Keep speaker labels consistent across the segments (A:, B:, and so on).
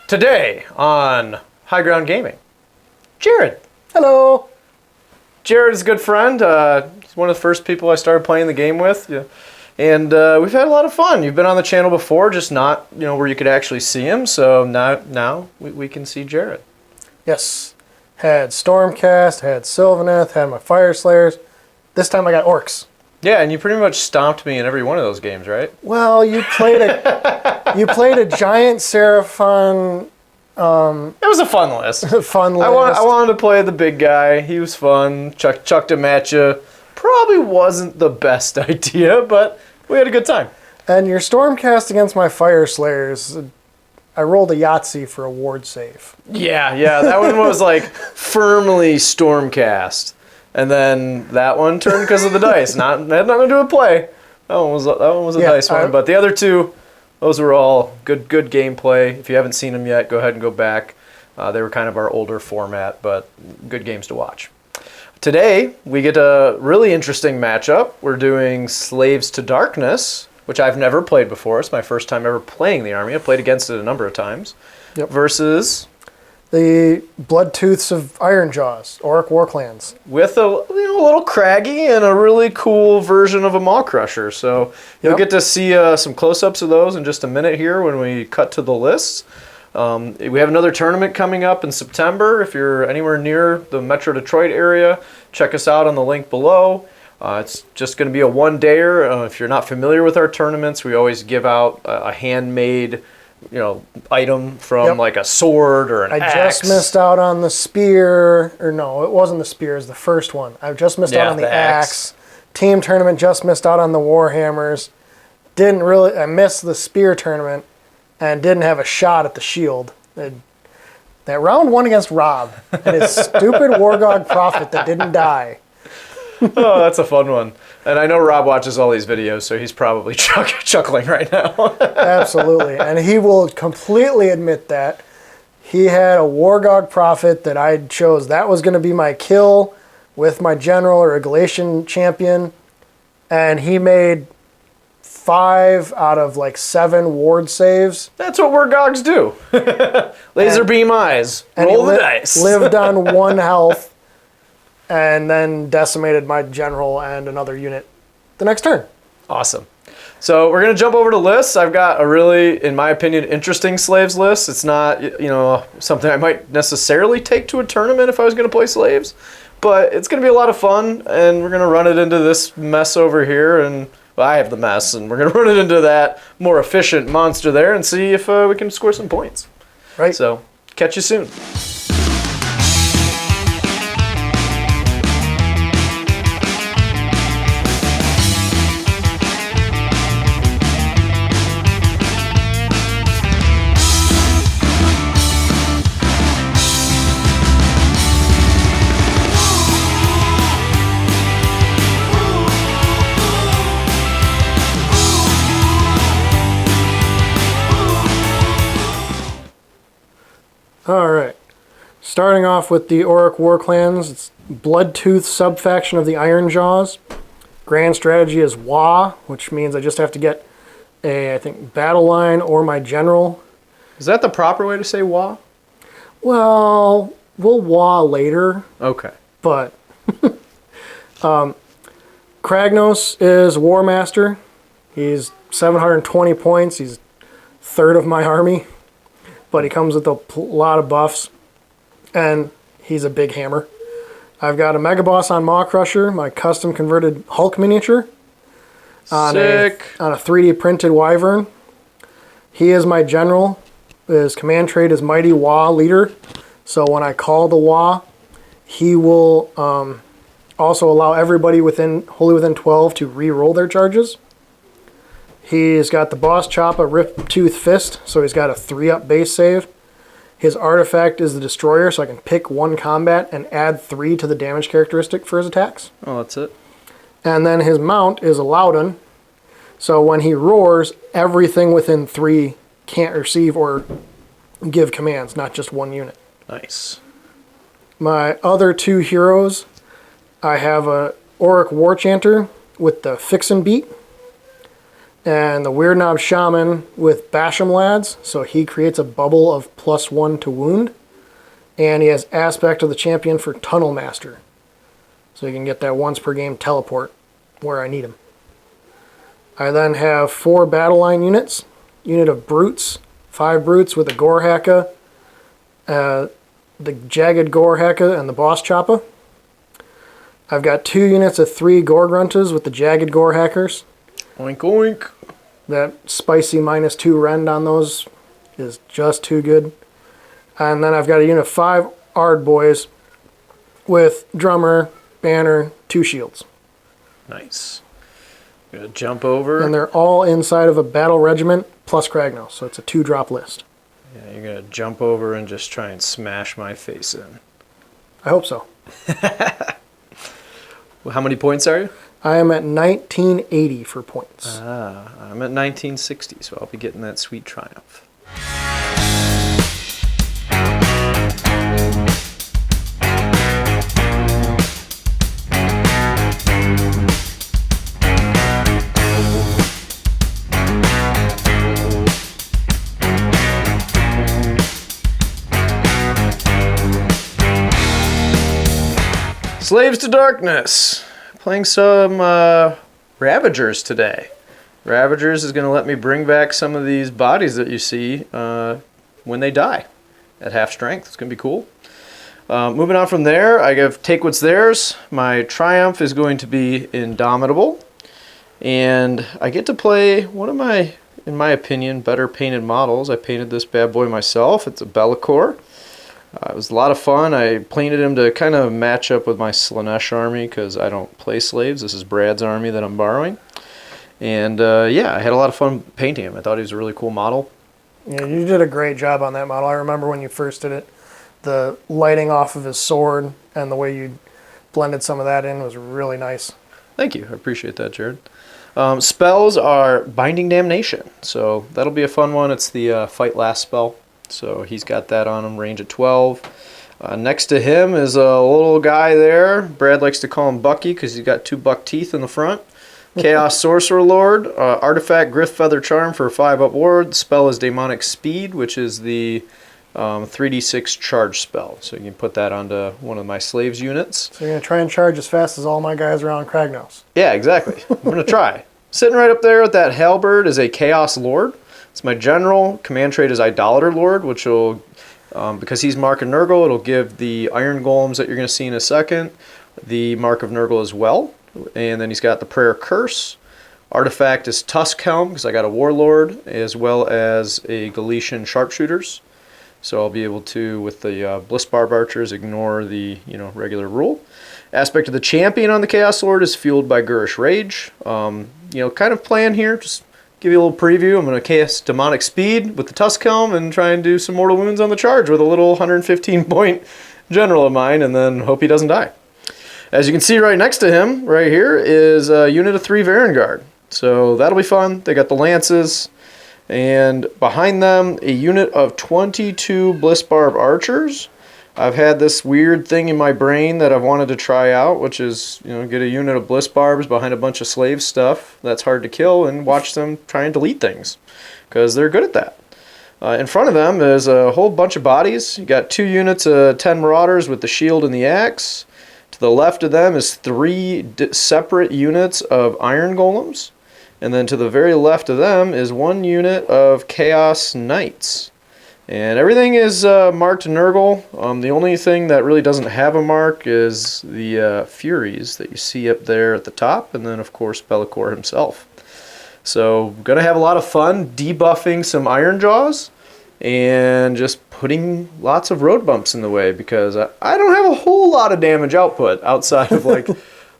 A: Today on High Ground Gaming, Jared.
B: Hello.
A: Jared is a good friend. He's one of the first people I started playing the game with. Yeah. And we've had a lot of fun. You've been on the channel before, just not where you could actually see him. So now we can see Jared.
B: Yes. Had Stormcast, had Sylvaneth, had my Fire Slayers. This time I got Orcs.
A: Yeah, and you pretty much stomped me in every one of those games, right?
B: Well, you played a giant Seraphon.
A: It was a fun list.
B: Fun list.
A: I wanted to play the big guy. He was fun. Chucked him at you. Probably wasn't the best idea, but we had a good time.
B: And your Stormcast against my Fire Slayers, I rolled a Yahtzee for a ward save.
A: Yeah, that one was like firmly Stormcast. And then that one turned because of the dice. Had nothing to do with play. That one was a dice one. But the other two, those were all good gameplay. If you haven't seen them yet, go ahead and go back. They were kind of our older format, but good games to watch. Today, we get a really interesting matchup. We're doing Slaves to Darkness, which I've never played before. It's my first time ever playing the army. I played against it a number of times.
B: Yep.
A: Versus
B: the Bloodtooths of Ironjawz, Orc War Clans.
A: With a little craggy and a really cool version of a Maw Crusher. So you'll get to see some close-ups of those in just a minute here when we cut to the lists. We have another tournament coming up in September. If you're anywhere near the Metro Detroit area, check us out on the link below. It's just going to be a one-dayer. If you're not familiar with our tournaments, we always give out a handmade item from like a sword or an axe.
B: I just missed out on the spear, or no, it wasn't the spear, it was the first one. I just missed out on the axe. Team tournament, just missed out on the Warhammers. I missed the spear tournament and didn't have a shot at the shield. That round one against Rob and his stupid Wargog Prophet that didn't die.
A: Oh, that's a fun one. And I know Rob watches all these videos, so he's probably chuckling right now.
B: Absolutely. And he will completely admit that. He had a Wargog Prophet that I chose. That was going to be my kill with my general or a Galatian champion. And he made 5 out of like 7 ward saves.
A: That's what Wargogs do. Laser beam eyes. Roll the dice.
B: Lived on 1 health. And then decimated my general and another unit the next turn.
A: Awesome. So we're going to jump over to lists. I've got a really, in my opinion, interesting slaves list. It's not, something I might necessarily take to a tournament if I was going to play slaves. But it's going to be a lot of fun, and we're going to run it into this mess over here. And well, I have the mess, and we're going to run it into that more efficient monster there and see if we can score some points.
B: Right.
A: So catch you soon.
B: Alright, starting off with the Orc War Clans, it's Bloodtooth subfaction of the Ironjaws. Grand strategy is Wah, which means I just have to get I think, battle line or my general.
A: Is that the proper way to say Wah?
B: Well, we'll Wah later.
A: Okay.
B: But, Kragnos is War Master. He's 720 points. He's third of my army. But he comes with a lot of buffs, and he's a big hammer. I've got a Mega Boss on Maw Crusher, my custom converted Hulk miniature.
A: Sick.
B: On a 3D printed Wyvern. He is my general. His command trait is Mighty Wah Leader. So when I call the Wah, he will also allow everybody wholly within 12 to re-roll their charges. He's got the Boss Chop, a Rip-Tooth Fist, so he's got a 3-up base save. His artifact is the Destroyer, so I can pick 1 combat and add 3 to the damage characteristic for his attacks.
A: Oh, that's it.
B: And then his mount is a Loudon, so when he roars, everything within 3 can't receive or give commands, not just 1 unit.
A: Nice.
B: My other 2 heroes, I have a Auric War Chanter with the Fix and Beat. And the Weird Knob Shaman with Basham Lads, so he creates a bubble of +1 to wound. And he has Aspect of the Champion for Tunnel Master. So you can get that once per game teleport where I need him. I then have 4 battle line units. Unit of Brutes, 5 Brutes with a Gore Hacka, the Jagged Gore Hacka, and the Boss Choppa. I've got 2 units of 3 Gore Gruntas with the Jagged Gore Hackers.
A: Oink oink.
B: That spicy -2 rend on those is just too good. And then I've got a unit of 5 Ard Boys with Drummer, Banner, 2 shields.
A: Nice. Gonna jump over.
B: And they're all inside of a battle regiment plus Kragnos, so it's a 2-drop list.
A: Yeah, you're gonna jump over and just try and smash my face in.
B: I hope so.
A: Well, how many points are you?
B: I am at 1980 for points.
A: I'm at 1960, so I'll be getting that sweet triumph. Slaves to Darkness. Playing some Ravagers today. Ravagers is going to let me bring back some of these bodies that you see when they die at half strength. It's going to be cool. Moving on from there, I have Take What's Theirs. My Triumph is going to be Indomitable. And I get to play one of my, in my opinion, better painted models. I painted this bad boy myself. It's a Be'lakor. It was a lot of fun. I painted him to kind of match up with my Slanesh army because I don't play slaves. This is Brad's army that I'm borrowing. And yeah, I had a lot of fun painting him. I thought he was a really cool model.
B: Yeah, you did a great job on that model. I remember when you first did it, the lighting off of his sword and the way you blended some of that in was really nice.
A: Thank you. I appreciate that, Jared. Spells are Binding Damnation. So that'll be a fun one. It's the Fight Last spell. So he's got that on him, range at 12. Next to him is a little guy there. Brad likes to call him Bucky because he's got 2 buck teeth in the front. Chaos Sorcerer Lord, Artifact Griff Feather Charm for 5 upward. The spell is Demonic Speed, which is the 3d6 charge spell. So you can put that onto one of my slaves units.
B: So you're going to try and charge as fast as all my guys around Kragnos.
A: Yeah, exactly. I'm going to try. Sitting right up there with that halberd is a Chaos Lord. It's my general. Command trait is Idolater Lord, which will, because he's Mark of Nurgle, it'll give the Iron Golems that you're going to see in a second the Mark of Nurgle as well. And then he's got the Prayer Curse. Artifact is Tusk Helm, because I got a Warlord, as well as a Galician Sharpshooters. So I'll be able to, with the Bliss Barb Archers, ignore the regular rule. Aspect of the Champion on the Chaos Lord is fueled by Gurish Rage. Kind of plan here, just give you a little preview. I'm going to cast Demonic Speed with the Tusk Helm and try and do some mortal wounds on the charge with a little 115-point general of mine, and then hope he doesn't die. As you can see right next to him, right here, is a unit of 3 Varangard. So that'll be fun. They got the Lances, and behind them, a unit of 22 Bliss Barb Archers. I've had this weird thing in my brain that I've wanted to try out, which is, get a unit of Bliss Barbs behind a bunch of slave stuff that's hard to kill and watch them try and delete things, because they're good at that. In front of them is a whole bunch of bodies. You got 2 units of 10 Marauders with the shield and the axe. To the left of them is 3 separate units of Iron Golems. And then to the very left of them is 1 unit of Chaos Knights. And everything is marked Nurgle. The only thing that really doesn't have a mark is the Furies that you see up there at the top, and then of course Be'lakor himself. So going to have a lot of fun debuffing some Ironjaws and just putting lots of road bumps in the way, because I don't have a whole lot of damage output outside of like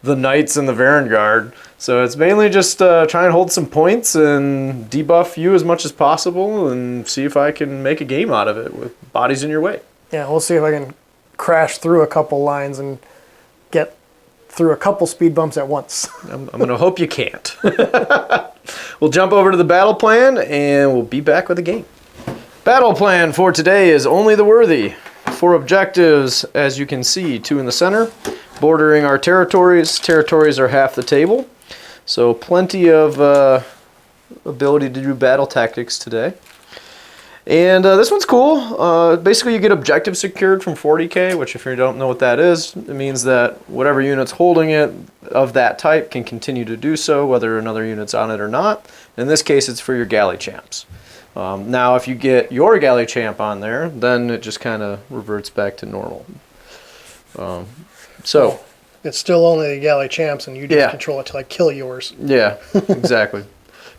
A: the Knights and the Varangard. So it's mainly just try and hold some points and debuff you as much as possible and see if I can make a game out of it with bodies in your way.
B: Yeah, we'll see if I can crash through a couple lines and get through a couple speed bumps at once.
A: I'm going to hope you can't. We'll jump over to the battle plan and we'll be back with a game. Battle plan for today is Only the Worthy. 4 objectives, as you can see, 2 in the center, bordering our territories. Territories are half the table. So plenty of ability to do battle tactics today. And this one's cool. Basically, you get objective secured from 40k, which if you don't know what that is, it means that whatever unit's holding it of that type can continue to do so, whether another unit's on it or not. In this case, it's for your galley champs. Now, if you get your galley champ on there, then it just kind of reverts back to normal. So
B: it's still only the galley champs, and you just control it till I kill yours.
A: Yeah, exactly.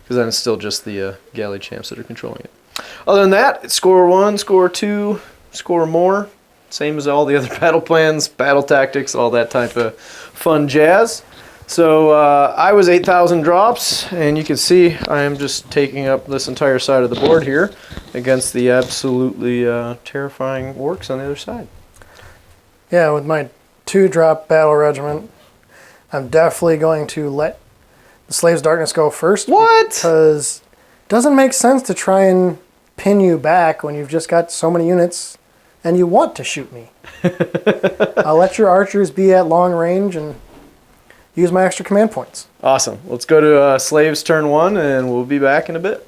A: Because then it's still just the galley champs that are controlling it. Other than that, it's score 1, score 2, score more. Same as all the other battle plans, battle tactics, all that type of fun jazz. So I was 8,000 drops, and you can see I am just taking up this entire side of the board here against the absolutely terrifying orcs on the other side.
B: Yeah, with my 2-drop battle regiment, I'm definitely going to let the Slaves' Darkness go first.
A: What?
B: Because it doesn't make sense to try and pin you back when you've just got so many units and you want to shoot me. I'll let your archers be at long range and use my extra command points.
A: Awesome. Let's go to Slaves turn 1, and we'll be back in a bit.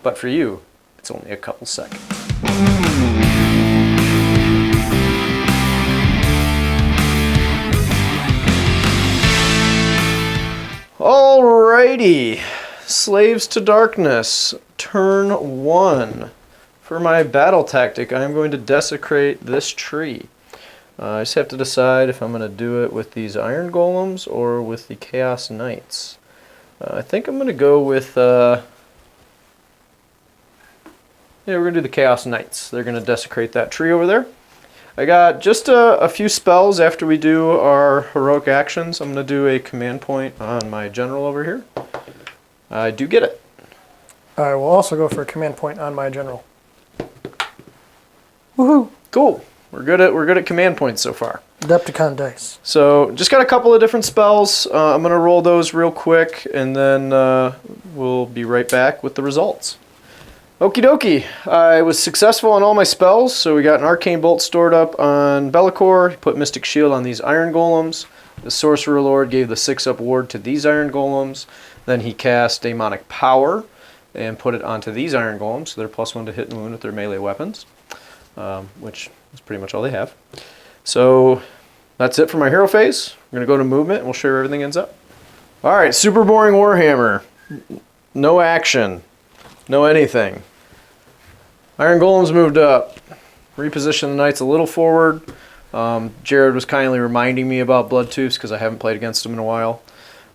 A: But for you, it's only a couple seconds. Alrighty, Slaves to Darkness, turn 1. For my battle tactic, I'm going to desecrate this tree. I just have to decide if I'm going to do it with these Iron Golems or with the Chaos Knights. I think I'm going to go with, we're going to do the Chaos Knights. They're going to desecrate that tree over there. I got just a few spells after we do our heroic actions. I'm going to do a command point on my general over here. I do get it.
B: I will also go for a command point on my general. Woohoo!
A: Cool. We're good at command points so far.
B: Adepticon dice.
A: So just got a couple of different spells. I'm going to roll those real quick, and then we'll be right back with the results. Okie dokie. I was successful on all my spells, so we got an Arcane Bolt stored up on Be'lakor, put Mystic Shield on these Iron Golems. The Sorcerer Lord gave the 6-up ward to these Iron Golems. Then he cast Demonic Power and put it onto these Iron Golems, so they're +1 to hit and wound with their melee weapons, which is pretty much all they have. So that's it for my hero phase. We're going to go to movement, and we'll show you where everything ends up. Alright, super boring Warhammer. No action. No anything. Iron Golems moved up. Reposition the Knights a little forward. Jared was kindly reminding me about Bloodtooths because I haven't played against them in a while.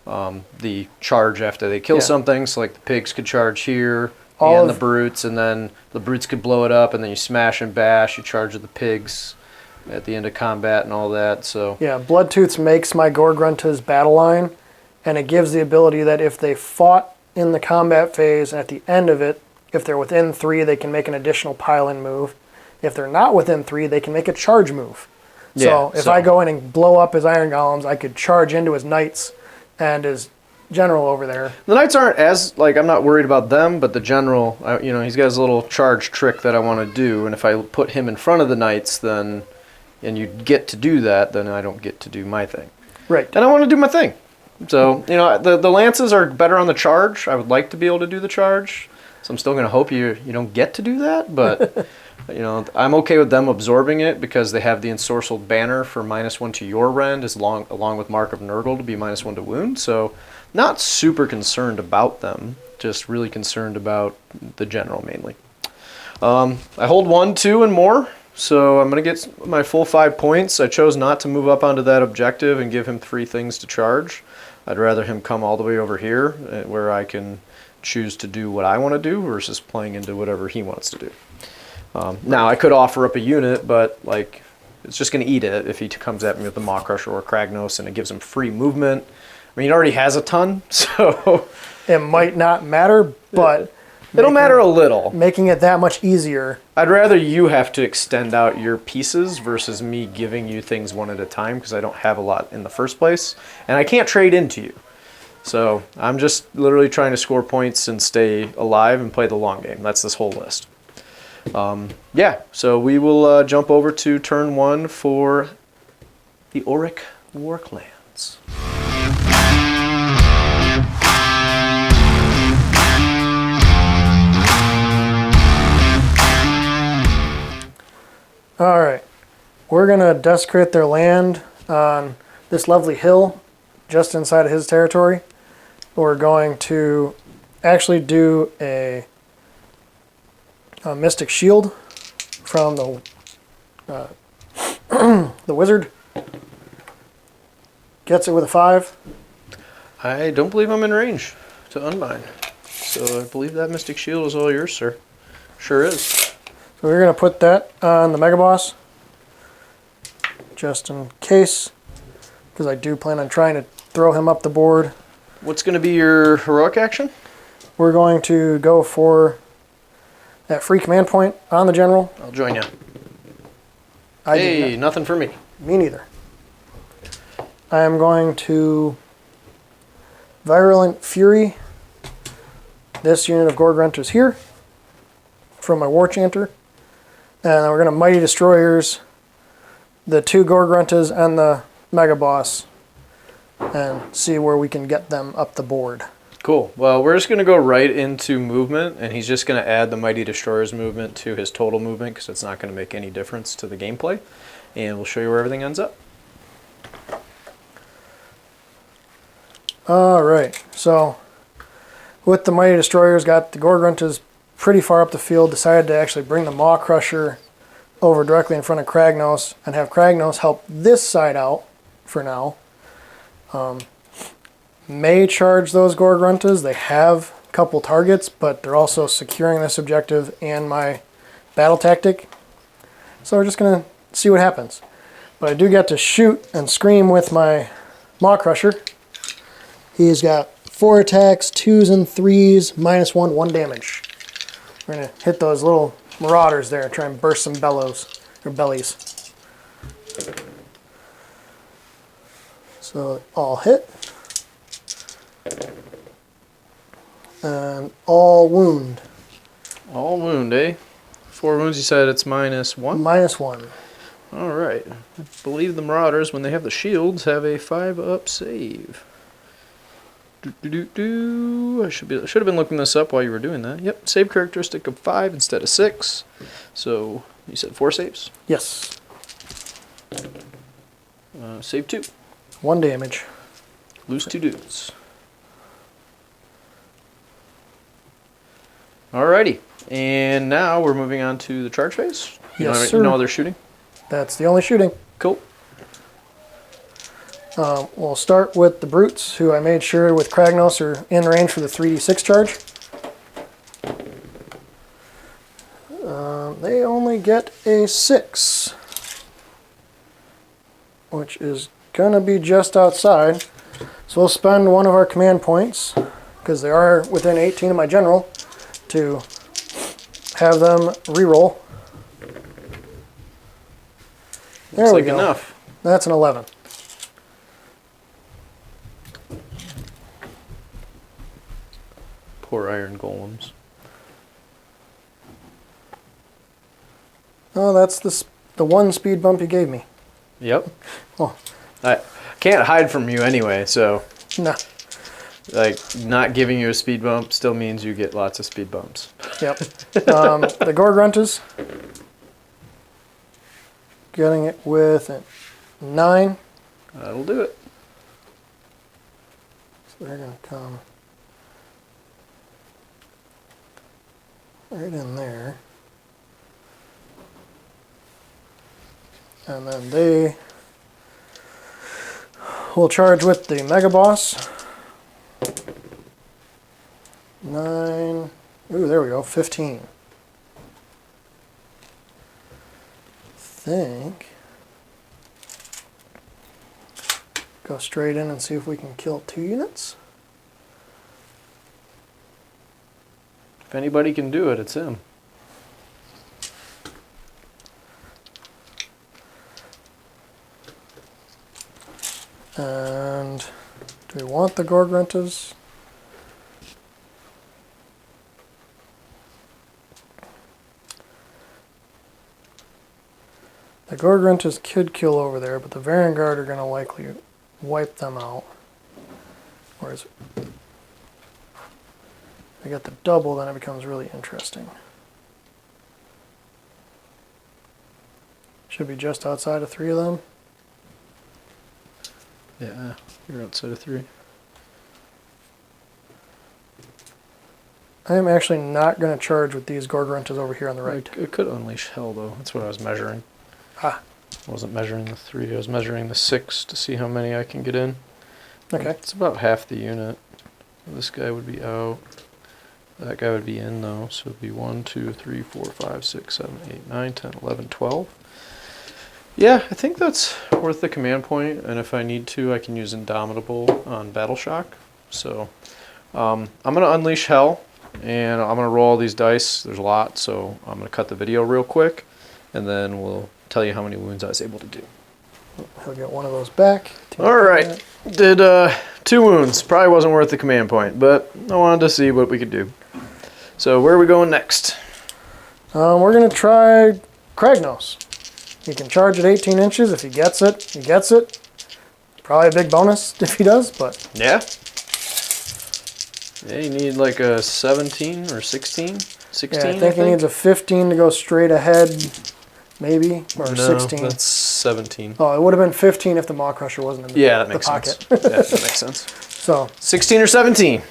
A: The charge after they kill something, so like the pigs could charge here, and the brutes, and then the brutes could blow it up, and then you smash and bash, you charge at the pigs at the end of combat and all that. So
B: yeah, Bloodtooths makes my Gore-Grunta's battle line, and it gives the ability that if they fought in the combat phase, at the end of it, if they're within 3, they can make an additional pile-in move. If they're not within 3, they can make a charge move. So if I go in and blow up his Iron Golems, I could charge into his Knights and his general over there. The
A: Knights aren't as, I'm not worried about them, but the general, he's got his little charge trick that I want to do, and if I put him in front of the Knights, then, and you get to do that, then I don't get to do my thing.
B: Right.
A: And I want to do my thing. So, the Lances are better on the charge. I would like to be able to do the charge. So I'm still going to hope you don't get to do that. But, I'm okay with them absorbing it because they have the Ensorcelled Banner for -1 to your rend, along with Mark of Nurgle to be -1 to wound. So not super concerned about them. Just really concerned about the general mainly. I hold 1, 2, and more. So I'm going to get my full 5 points. I chose not to move up onto that objective and give him 3 things to charge. I'd rather him come all the way over here where I can choose to do what I want to do versus playing into whatever he wants to do. Now, I could offer up a unit, but it's just going to eat it if he comes at me with the Maw Crusher or Kragnos and it gives him free movement. I mean, he already has a ton, so...
B: It might not matter, but...
A: It'll matter a little.
B: Making it that much easier.
A: I'd rather you have to extend out your pieces versus me giving you things one at a time because I don't have a lot in the first place. And I can't trade into you. So I'm just literally trying to score points and stay alive and play the long game. That's this whole list. So we will jump over to turn 1 for the Auric Warclans.
B: All right. We're going to desecrate their land on this lovely hill just inside of his territory. We're going to actually do a mystic shield from the wizard. Gets it with a 5.
A: I don't believe I'm in range to unbind. So I believe that Mystic Shield is all yours, sir. Sure is.
B: So we're going to put that on the Mega Boss, just in case, because I do plan on trying to throw him up the board.
A: What's going to be your heroic action?
B: We're going to go for that free command point on the general.
A: I'll join you.
B: Hey,
A: nothing for me.
B: Me neither. I am going to Virulent Fury this unit of Gore Grunters here from my War Chanter. And we're going to Mighty Destroyers the 2 Gore Gruntas and the Mega Boss and see where we can get them up the board.
A: Cool. Well, we're just going to go right into movement, and he's just going to add the Mighty Destroyers movement to his total movement because it's not going to make any difference to the gameplay. And we'll show you where everything ends up.
B: Alright, so with the Mighty Destroyers, got the Gore Gruntas pretty far up the field, decided to actually bring the Maw Crusher over directly in front of Kragnos and have Kragnos help this side out for now. May charge those Gore Gruntas. They have a couple targets, but they're also securing this objective and my battle tactic. So we're just going to see what happens. But I do get to shoot and scream with my Maw Crusher. He's got 4 attacks, 2s and 3s, -1, 1 damage. We're going to hit those little marauders there, try and burst some bellies. So all hit. And all wound.
A: All wound, eh? 4 wounds, you said it's -1?
B: -1.
A: All right. I believe the Marauders, when they have the shields, have a 5-up save. I should have been looking this up while you were doing that. Yep, save characteristic of 5 instead of 6. So you said 4 saves?
B: Yes.
A: Save 2.
B: 1 damage.
A: Lose 2 dudes. Alrighty, and now we're moving on to the charge phase.
B: Yes, sir.
A: You know they're shooting?
B: That's the only shooting.
A: Cool.
B: We'll start with the Brutes, who I made sure with Kragnos are in range for the 3d6 charge. They only get a 6, which is going to be just outside. So we'll spend one of our command points, because they are within 18 of my general, to have them reroll. There we go.
A: Enough.
B: That's an 11.
A: Poor iron golems.
B: Oh, that's the 1 speed bump you gave me.
A: Yep.
B: Oh.
A: I can't hide from you anyway, so
B: No.
A: like not giving you a speed bump still means you get lots of speed bumps.
B: Yep. The Gore Gruntas, getting it with a 9.
A: That'll do it.
B: So they're going to come right in there. And then they will charge with the Mega Boss. 9. Ooh, there we go. 15. Think. Go straight in and see if we can kill 2 units.
A: If anybody can do it, it's him.
B: And do we want the Gore Gruntas? The Gore Gruntas could kill over there, but the Vanguard are going to likely wipe them out. Whereas if I get the double, then it becomes really interesting. Should be just outside of 3 of them.
A: Yeah, you're outside of 3.
B: I am actually not going to charge with these Gorgruntas over here on the right.
A: It could unleash hell, though. That's what I was measuring.
B: Ah.
A: I wasn't measuring the 3. I was measuring the 6 to see how many I can get in.
B: Okay.
A: It's about half the unit. This guy would be out. That guy would be in, though. So it would be 1, 2, 3, 4, 5, 6, 7, 8, 9, 10, 11, 12. Yeah, I think that's worth the command point, and if I need to, I can use Indomitable on Battle Shock. So I'm going to unleash hell, and I'm going to roll all these dice. There's a lot, so I'm going to cut the video real quick, and then we'll tell you how many wounds I was able to do.
B: He'll get one of those back.
A: All right, did 2 wounds. Probably wasn't worth the command point, but I wanted to see what we could do. So where are we going next?
B: We're going to try Kragnos. He can charge at 18 inches. If he gets it, he gets it. Probably a big bonus if he does, but...
A: Yeah? Yeah, you need like a 17 or 16? 16,
B: yeah, I think he needs a 15 to go straight ahead, maybe, or
A: no,
B: 16.
A: That's 17.
B: Oh, it would have been 15 if the Maw Crusher wasn't in the,
A: yeah, that makes
B: the pocket.
A: sense. Yeah, that makes sense.
B: So
A: 16 or 17?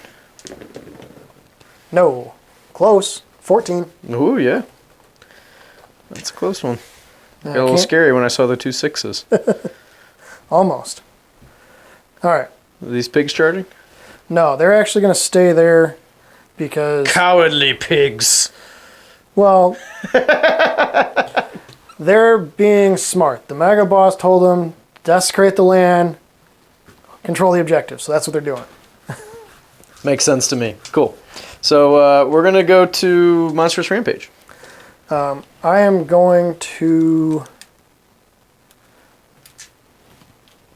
B: No. Close. 14.
A: Ooh, yeah. That's a close one.
B: Yeah,
A: Got a little scary when I saw the 2 6s.
B: Almost. All right.
A: Are these pigs charging?
B: No, they're actually going to stay there because...
A: Cowardly pigs.
B: Well, they're being smart. The Mega Boss told them, desecrate the land, control the objective. So that's what they're doing.
A: Makes sense to me. Cool. So we're going to go to Monstrous Rampage.
B: I am going to...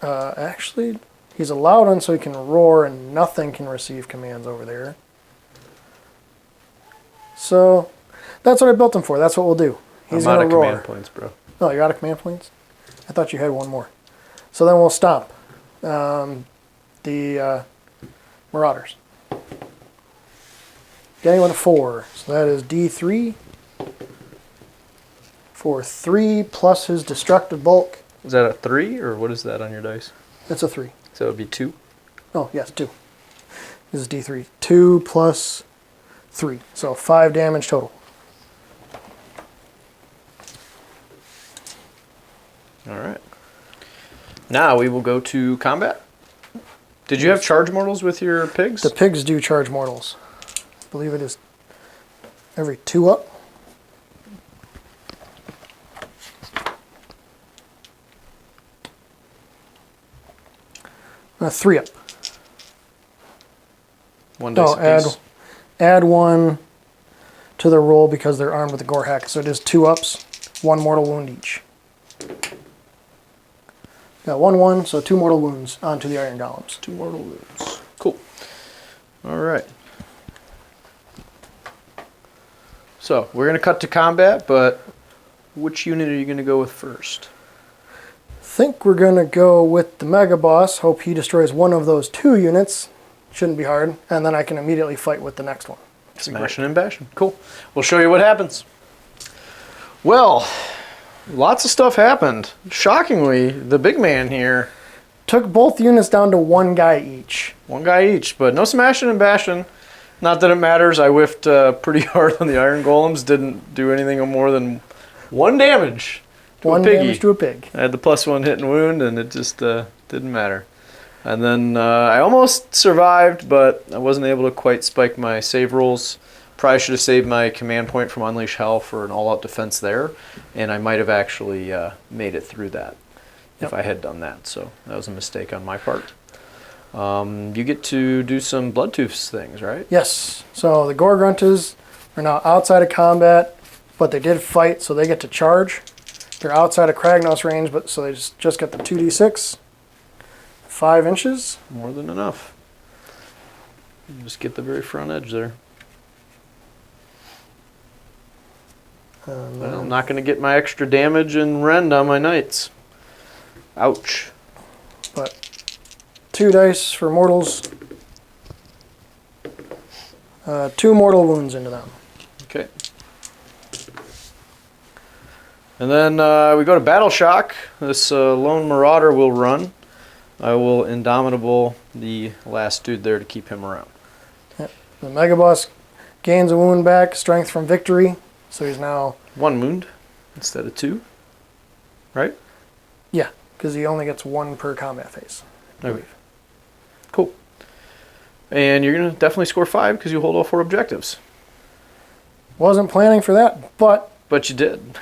B: actually, he's a loud one, so he can roar, and nothing can receive commands over there. So, that's what I built him for. That's what we'll do. He's going to roar.
A: Command points, bro.
B: Oh, you're out of command points? I thought you had one more. So then we'll stomp the Marauders. Getting one to 4. So that is D3. For 3 plus his destructive bulk.
A: Is that a 3, or what is that on your dice?
B: It's a 3.
A: So it would be 2?
B: Oh, yes, 2. This is D3. 2 plus 3. So 5 damage total.
A: All right. Now we will go to combat. Did you have charge mortals with your pigs?
B: The pigs do charge mortals. I believe it is every 2 up. A 3 up.
A: 1 dice apiece.
B: Add 1 to the roll because they're armed with the gore hack. So it is 2 ups, 1 mortal wound each. Got 1/1, so 2 mortal wounds onto the iron golems.
A: 2 mortal wounds. Cool. All right. So we're going to cut to combat, but which unit are you going to go with first?
B: Think we're going to go with the Mega Boss. Hope he destroys one of those 2 units. Shouldn't be hard. And then I can immediately fight with the next one.
A: Smashing and bashing. Cool. We'll show you what happens. Well, lots of stuff happened. Shockingly, the big man here
B: took both units down to 1 guy each.
A: 1 guy each, but no smashing and bashing. Not that it matters. I whiffed pretty hard on the iron golems. Didn't do anything more than 1 damage.
B: 1 damage to a pig.
A: I had the +1 hit and wound, and it just didn't matter. And then I almost survived, but I wasn't able to quite spike my save rolls. Probably should have saved my command point from Unleash Hell for an all-out defense there, and I might have actually made it through that if I had done that. So that was a mistake on my part. You get to do some Bloodtooths things, right?
B: Yes. So the Gorgruntas are now outside of combat, but they did fight, so they get to charge. They're outside of Kragnos range, but so they just get the 2d6, 5 inches.
A: More than enough. You just get the very front edge there. Well, I'm not going to get my extra damage and rend on my knights. Ouch.
B: But 2 dice for mortals. 2 mortal wounds into them.
A: Okay. And then we go to Battle Shock. This lone marauder will run. I will Indomitable the last dude there to keep him around.
B: Yep. The Mega Boss gains a wound back, strength from victory. So he's now
A: 1 wound instead of 2, right?
B: Yeah, because he only gets 1 per combat phase.
A: Okay. Cool. And you're going to definitely score 5 because you hold all 4 objectives.
B: Wasn't planning for that, but
A: you did.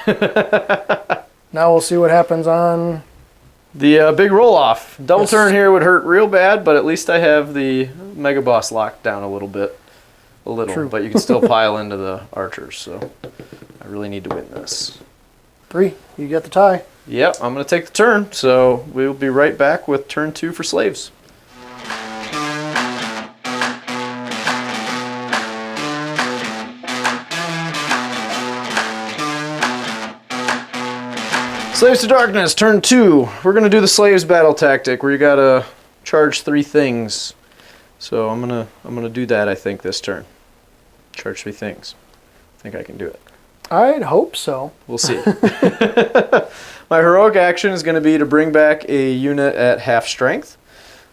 B: now we'll see what happens on
A: the big roll-off. Double
B: Yes.
A: turn here would hurt real bad, but at least I have the Mega Boss locked down a little bit.
B: True.
A: But you can still pile into the archers, so I really need to win this.
B: 3. You get the tie.
A: Yep, I'm going to take the turn, so we'll be right back with turn 2 for slaves. Slaves to Darkness, turn 2. We're going to do the Slaves battle tactic where you got to charge 3 things. So I'm gonna do that, I think, this turn. Charge 3 things. I think I can do it.
B: I'd hope so.
A: We'll see. My heroic action is going to be to bring back a unit at half strength.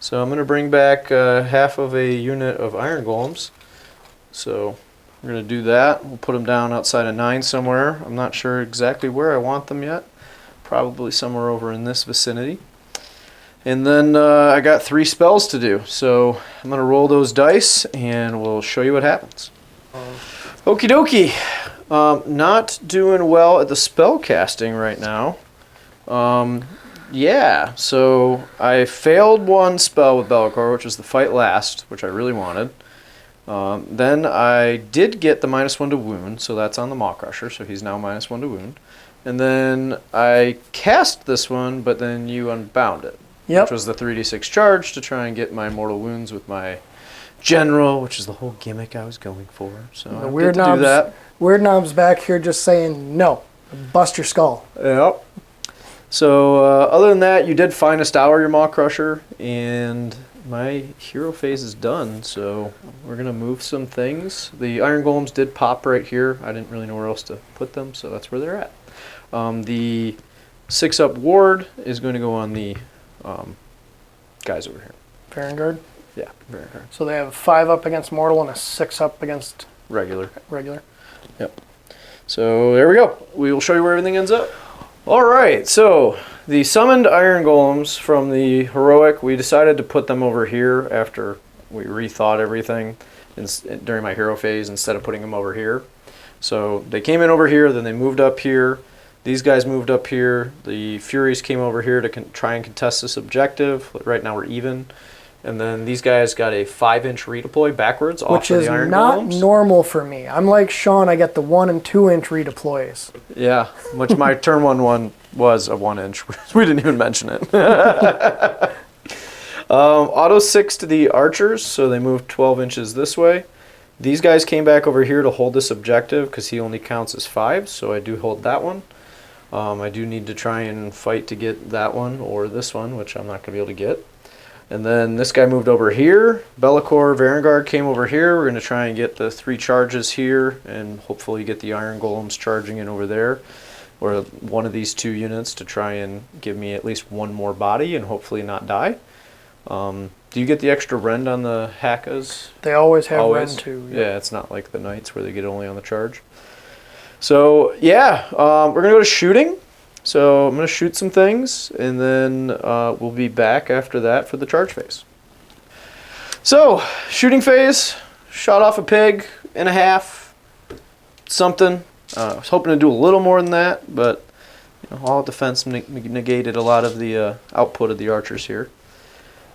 A: So I'm going to bring back half of a unit of Iron Golems. So we're going to do that. We'll put them down outside of 9 somewhere. I'm not sure exactly where I want them yet. Probably somewhere over in this vicinity. And then I got 3 spells to do. So I'm going to roll those dice and we'll show you what happens. Okie dokie. Not doing well at the spell casting right now. Yeah, so I failed 1 spell with Bellicor, which was the Fight Last, which I really wanted. Then I did get the -1 to wound, so that's on the Maw Crusher, so he's now -1 to wound. And then I cast this one, but then you unbound it.
B: Yep.
A: Which was the 3d6 charge to try and get my mortal wounds with my general, which is the whole gimmick I was going for. So I
B: Weird
A: get to do that.
B: Weird Knob's back here just saying no. Bust your skull.
A: Yep. So other than that, you did Finest Hour your Maw Crusher, and my hero phase is done. So we're gonna move some things. The Iron Golems did pop right here. I didn't really know where else to put them, so that's where they're at. The 6-up ward is going to go on the guys over here.
B: Farengard.
A: Yeah, Vanguard.
B: So they have 5 up against mortal and a 6 up against
A: Regular.
B: regular.
A: Yep. So there we go. We will show you where everything ends up. All right. So the summoned Iron Golems from the heroic, we decided to put them over here after we rethought everything during my hero phase instead of putting them over here. So they came in over here, then they moved up here. These guys moved up here. The Furies came over here to try and contest this objective. Right now we're even. And then these guys got a 5-inch redeploy backwards off of the Iron Golems.
B: Which is not normal for me. I'm like Sean, I get the 1- and 2-inch redeploys.
A: Yeah, which my turn 1 was a 1-inch. We didn't even mention it. Auto 6 to the archers, so they moved 12 inches this way. These guys came back over here to hold this objective because he only counts as 5, so I do hold that one. I do need to try and fight to get that one or this one, which I'm not going to be able to get. And then this guy moved over here. Bellicor, Vanguard came over here. We're going to try and get the 3 charges here and hopefully get the Iron Golems charging in over there. Or one of these 2 units to try and give me at least 1 more body and hopefully not die. Do you get the extra rend on the Hakkas?
B: They always have rend too.
A: Yeah, it's not like the Knights where they get only on the charge. So yeah, we're going to go to shooting. So I'm going to shoot some things, and then we'll be back after that for the charge phase. So, shooting phase, shot off a pig and a half, something. I was hoping to do a little more than that, but all defense negated a lot of the output of the archers here.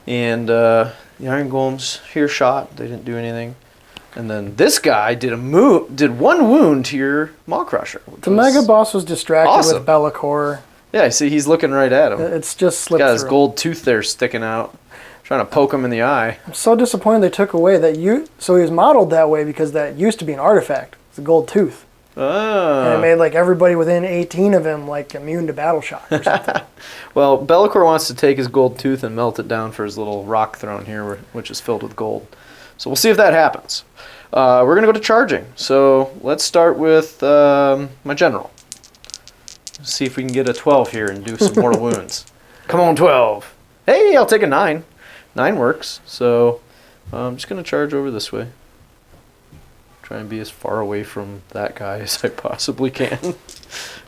A: And the Iron Golems here shot, they didn't do anything. And then this guy did 1 wound to your Maw Crusher.
B: The Mega Boss was distracted
A: awesome.
B: with Bellicor.
A: Yeah, see, he's looking right at him.
B: It's just
A: He's
B: slipped
A: got his
B: through.
A: gold tooth there sticking out, trying to poke him in the eye.
B: I'm so disappointed they took away that. So he was modeled that way because that used to be an artifact. It's a gold tooth. And it made like everybody within 18 of him like immune to battle shock or something.
A: Well, Bellicor wants to take his gold tooth and melt it down for his little rock throne here, which is filled with gold. So we'll see if that happens. We're going to go to charging. So let's start with my general. see if we can get a 12 here and do some mortal wounds. Come on, 12. Hey, I'll take a 9. 9 works. So I'm just going to charge over this way. Try and be as far away from that guy as I possibly can.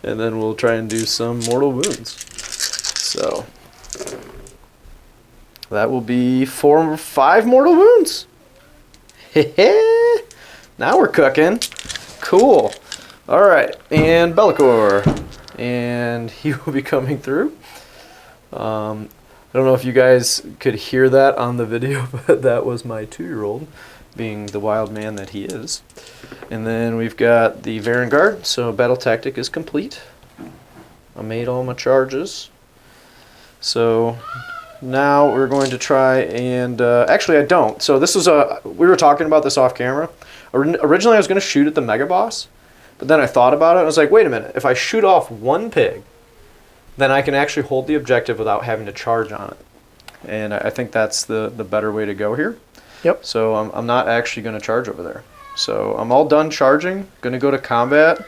A: And then we'll try and do some mortal wounds. So that will be 4 or 5 mortal wounds. Now we're cooking. Cool. All right, and Bellicor. And he will be coming through. I don't know if you guys could hear that on the video, but that was my 2-year-old being the wild man that he is. And then we've got the Vanguard, so battle tactic is complete. I made all my charges. So now we're going to try and, actually I don't. So this was we were talking about this off camera. Originally I was going to shoot at the Mega Boss, but then I thought about it and I was like, wait a minute, if I shoot off one pig, then I can actually hold the objective without having to charge on it. And I think that's the better way to go here.
B: Yep.
A: So I'm not actually going to charge over there. So I'm all done charging, going to go to combat.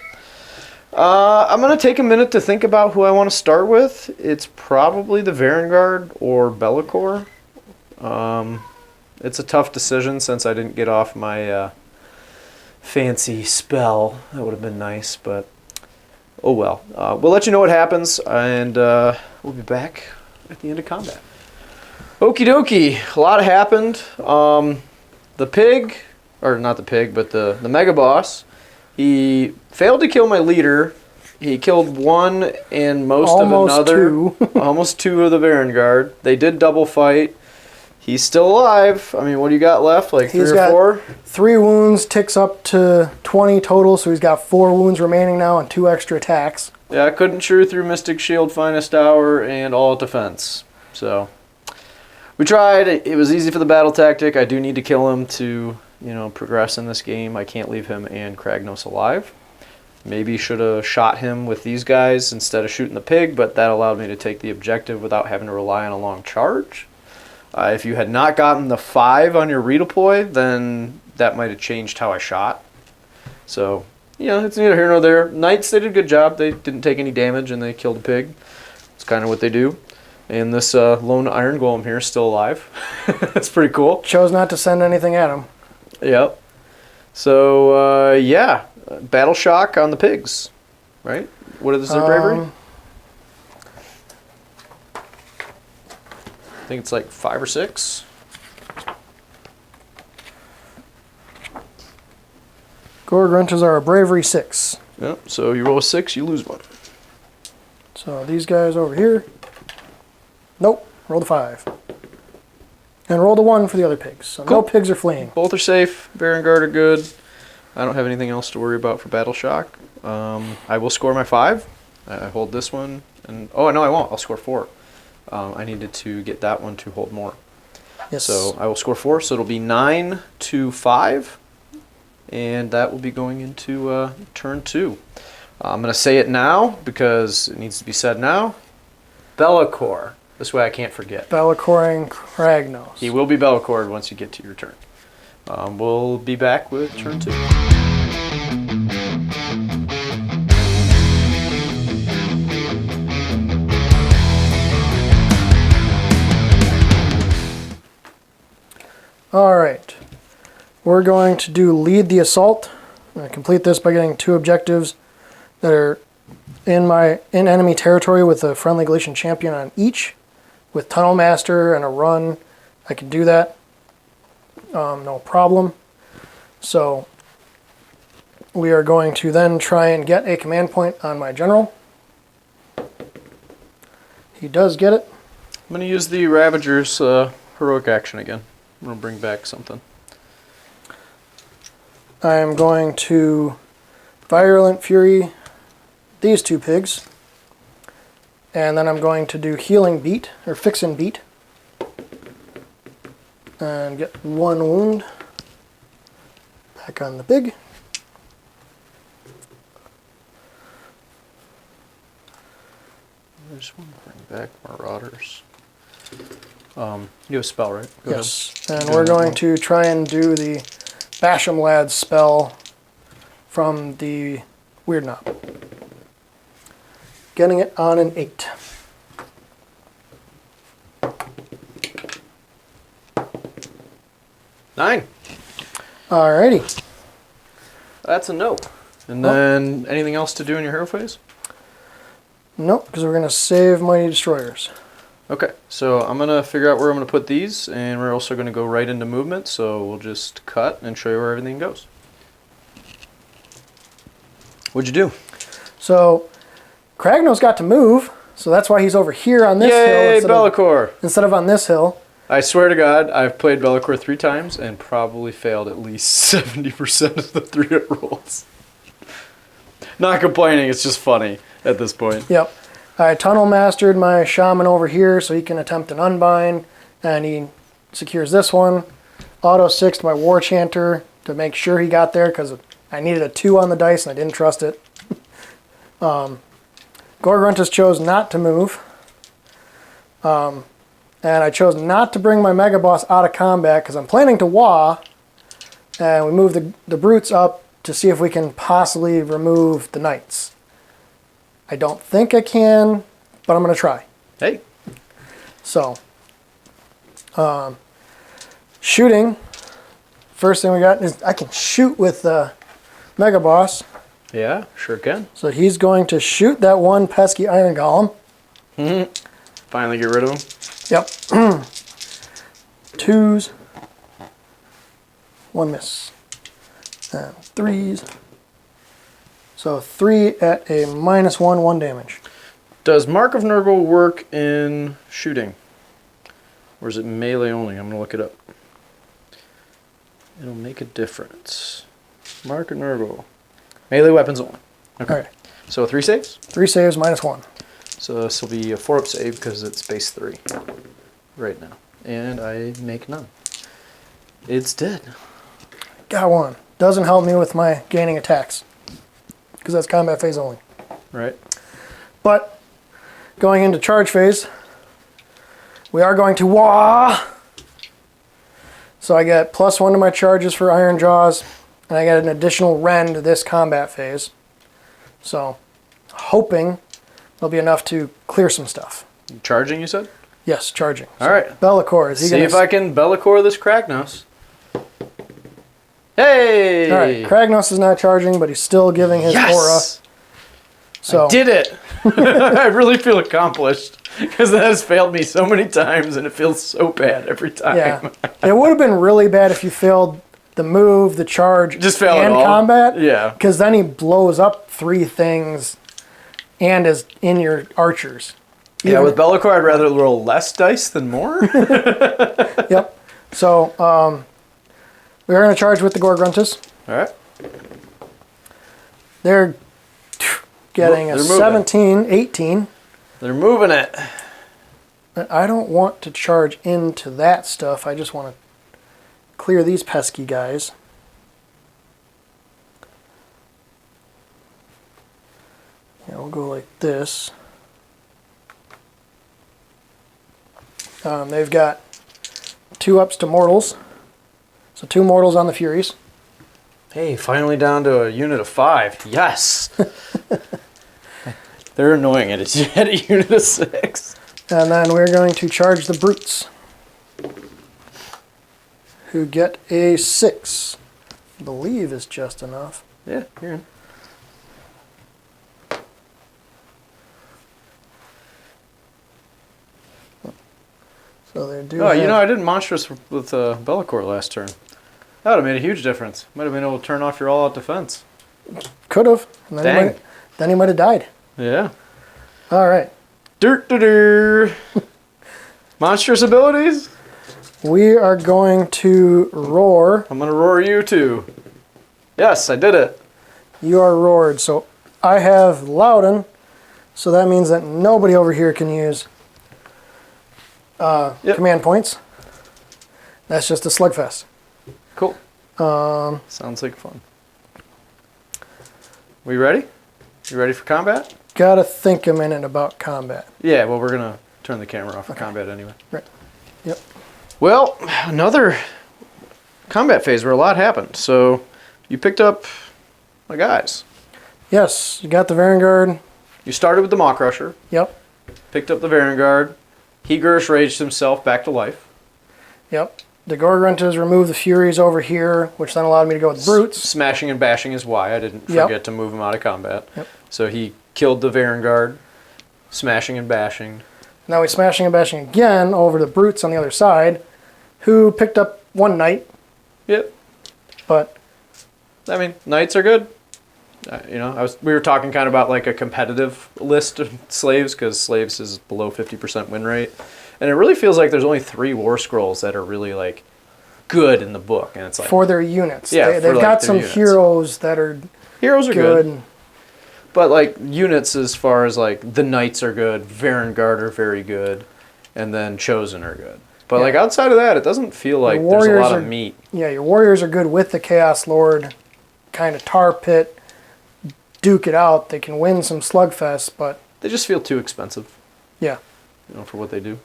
A: I'm going to take a minute to think about who I want to start with. It's probably the Vanguard or Bellicor. It's a tough decision since I didn't get off my fancy spell. That would have been nice, but oh well. We'll let you know what happens, and we'll be back at the end of combat. Okie dokie, a lot happened. The pig, or not the pig, but the Mega Boss, he failed to kill my leader. He killed one and most of another. Almost 2 of the Vanguard. They did double fight. He's still alive. I mean, what do you got left? Like 3 or 4?
B: 3 wounds, ticks up to 20 total, so he's got 4 wounds remaining now and 2 extra attacks.
A: Yeah, I couldn't chew through Mystic Shield, Finest Hour, and all defense. So we tried. It was easy for the battle tactic. I do need to kill him to, progress in this game. I can't leave him and Kragnos alive. Maybe should have shot him with these guys instead of shooting the pig, but that allowed me to take the objective without having to rely on a long charge. If you had not gotten the 5 on your redeploy, then that might have changed how I shot. So, it's neither here nor there. Knights, they did a good job. They didn't take any damage and they killed a pig. It's kind of what they do. And this lone Iron Golem here is still alive. That's pretty cool.
B: Chose not to send anything at him.
A: Yep. So, yeah. Battle shock on the pigs, right? What is their bravery? I think it's like 5 or 6.
B: Gore Grunches are a bravery 6.
A: Yep, so you roll a 6, you lose 1.
B: So these guys over here. Nope, roll the 5. And roll the 1 for the other pigs. So
A: cool.
B: No pigs are fleeing.
A: Both are safe. Vanguard are good. I don't have anything else to worry about for battle shock. I will score my 5. I hold this one. And oh, no, I won't. I'll score 4. I needed to get that one to hold more.
B: Yes.
A: So I will score 4, so it'll be 9 to 5. And that will be going into turn 2. I'm going to say it now because it needs to be said now. Bellicor. This way I can't forget.
B: Bellicoring Kragnos.
A: He will be Bellicored once you get to your turn. We'll be back with turn 2.
B: All right. We're going to do lead the assault. I'm going to complete this by getting 2 objectives that are in enemy territory with a friendly Galatian champion on each. With Tunnel Master and a run, I can do that. No problem. So we are going to then try and get a command point on my general. He does get it.
A: I'm going to use the Ravager's heroic action again. I'm going to bring back something.
B: I am going to Virulent Fury these 2 pigs. And then I'm going to do Healing Beat, or Fix and Beat. And get 1 wound. Back on the pig.
A: I just want to bring back Marauders. You have a spell, right? Go
B: yes. Ahead. And we're going to try and do the Basham Lads spell from the Weird Knob. getting it on an 8.
A: Nine.
B: Alrighty.
A: That's a no. And then anything else to do in your hero phase?
B: Nope, because we're going to save Mighty Destroyers.
A: Okay, so I'm going to figure out where I'm going to put these, and we're also going to go right into movement, so we'll just cut and show you where everything goes. What'd you do?
B: So, Kragnos got to move, so that's why he's over here on this
A: Yay,
B: hill
A: Bellicor!
B: instead of on this hill.
A: I swear to God, I've played Bellicor 3 times and probably failed at least 70% of the 3-hit rolls. Not complaining, it's just funny at this point.
B: Yep. I tunnel mastered my shaman over here so he can attempt an unbind, and he secures this one. Auto 6'd my war chanter to make sure he got there because I needed a 2 on the dice and I didn't trust it. Gorgruntus chose not to move. And I chose not to bring my Mega Boss out of combat because I'm planning to Wah, and we move the brutes up to see if we can possibly remove the knights. I don't think I can, but I'm going to try.
A: Hey.
B: So, shooting. First thing we got is I can shoot with the Mega Boss.
A: Yeah, sure can.
B: So he's going to shoot that one pesky Iron Golem.
A: Mm-hmm. Finally get rid of him.
B: Yep. 2s. 1 miss. And 3s. So 3 at a -1, 1 damage.
A: Does Mark of Nurgle work in shooting? Or is it melee only? I'm going to look it up. It'll make a difference. Mark of Nurgle. Melee weapons only. Okay.
B: All right.
A: So 3 saves?
B: 3 saves, -1.
A: So this will be a 4-up save because it's base 3 right now. And I make none. It's dead.
B: Got 1. Doesn't help me with my gaining attacks, because that's combat phase only.
A: Right.
B: But going into charge phase, we are going to Wah! So I get +1 to my charges for Ironjawz, and I get an additional rend this combat phase. So, hoping there'll be enough to clear some stuff.
A: Charging, you said?
B: Yes, charging.
A: All right.
B: Bellicor, is he
A: See
B: gonna...
A: if I can Bellicor this Kragnos. Hey!
B: All right, Kragnos is not charging, but he's still giving his aura. So
A: I did it! I really feel accomplished because that has failed me so many times and it feels so bad every time.
B: Yeah. It would have been really bad if you failed the move, the charge,
A: Just fail
B: and
A: it all.
B: combat.
A: Yeah.
B: Because then he blows up 3 things and is in your archers.
A: Yeah, with Bellicor, I'd rather roll less dice than more.
B: Yep. So, we're going to charge with the Gorgruntus.
A: All right.
B: They're getting a 17, 18.
A: They're moving it.
B: But I don't want to charge into that stuff. I just want to clear these pesky guys. Yeah, we'll go like this. They've got 2 ups to mortals. So 2 mortals on the Furies.
A: Hey, finally down to a unit of 5. Yes! They're annoying at a unit of 6.
B: And then we're going to charge the brutes, who get a 6. I believe is just enough.
A: Yeah, you're in.
B: So they do.
A: Oh, you know, I did monstrous with Bellicor last turn. That would have made a huge difference. Might have been able to turn off your all-out defense.
B: Could have.
A: Dang.
B: Then he might have died.
A: Yeah.
B: All right.
A: Dirt. Monstrous abilities?
B: We are going to roar.
A: I'm going to roar you too. Yes, I did it.
B: You are roared. So I have Loudon. So that means that nobody over here can use command points. That's just a slugfest.
A: Cool. Sounds like fun. We ready? You ready for combat?
B: Gotta think a minute about combat.
A: Yeah, well, we're going to turn the camera off for combat anyway.
B: Right. Yep.
A: Well, another combat phase where a lot happened. So you picked up my guys.
B: Yes, you got the Vanguard.
A: You started with the Maw Crusher,
B: Yep.
A: picked up the Varangard. He Gersh raged himself back to life.
B: Yep. The Gorgruntas removed the Furies over here, which then allowed me to go with Brutes.
A: Smashing and bashing is why I didn't forget to move him out of combat.
B: Yep.
A: So he killed the Varangard, smashing and bashing.
B: Now he's smashing and bashing again over the Brutes on the other side, who picked up one Knight.
A: Yep.
B: But
A: I mean, Knights are good. We were talking kind of about like a competitive list of slaves because slaves is below 50% win rate, and it really feels like there's only 3 War Scrolls that are really like good in the book, and it's like
B: for their units.
A: Yeah,
B: they've
A: like
B: got
A: their
B: some
A: units.
B: heroes that are
A: Heroes are
B: good.
A: good, but like units as far as like the Knights are good, Varangard are very good, and then Chosen are good. But like outside of that, it doesn't feel like there's a lot of meat.
B: Yeah, your warriors are good with the Chaos Lord, kind of tar pit. Duke it out. They can win some slugfests, but
A: They just feel too expensive.
B: Yeah.
A: For what they do.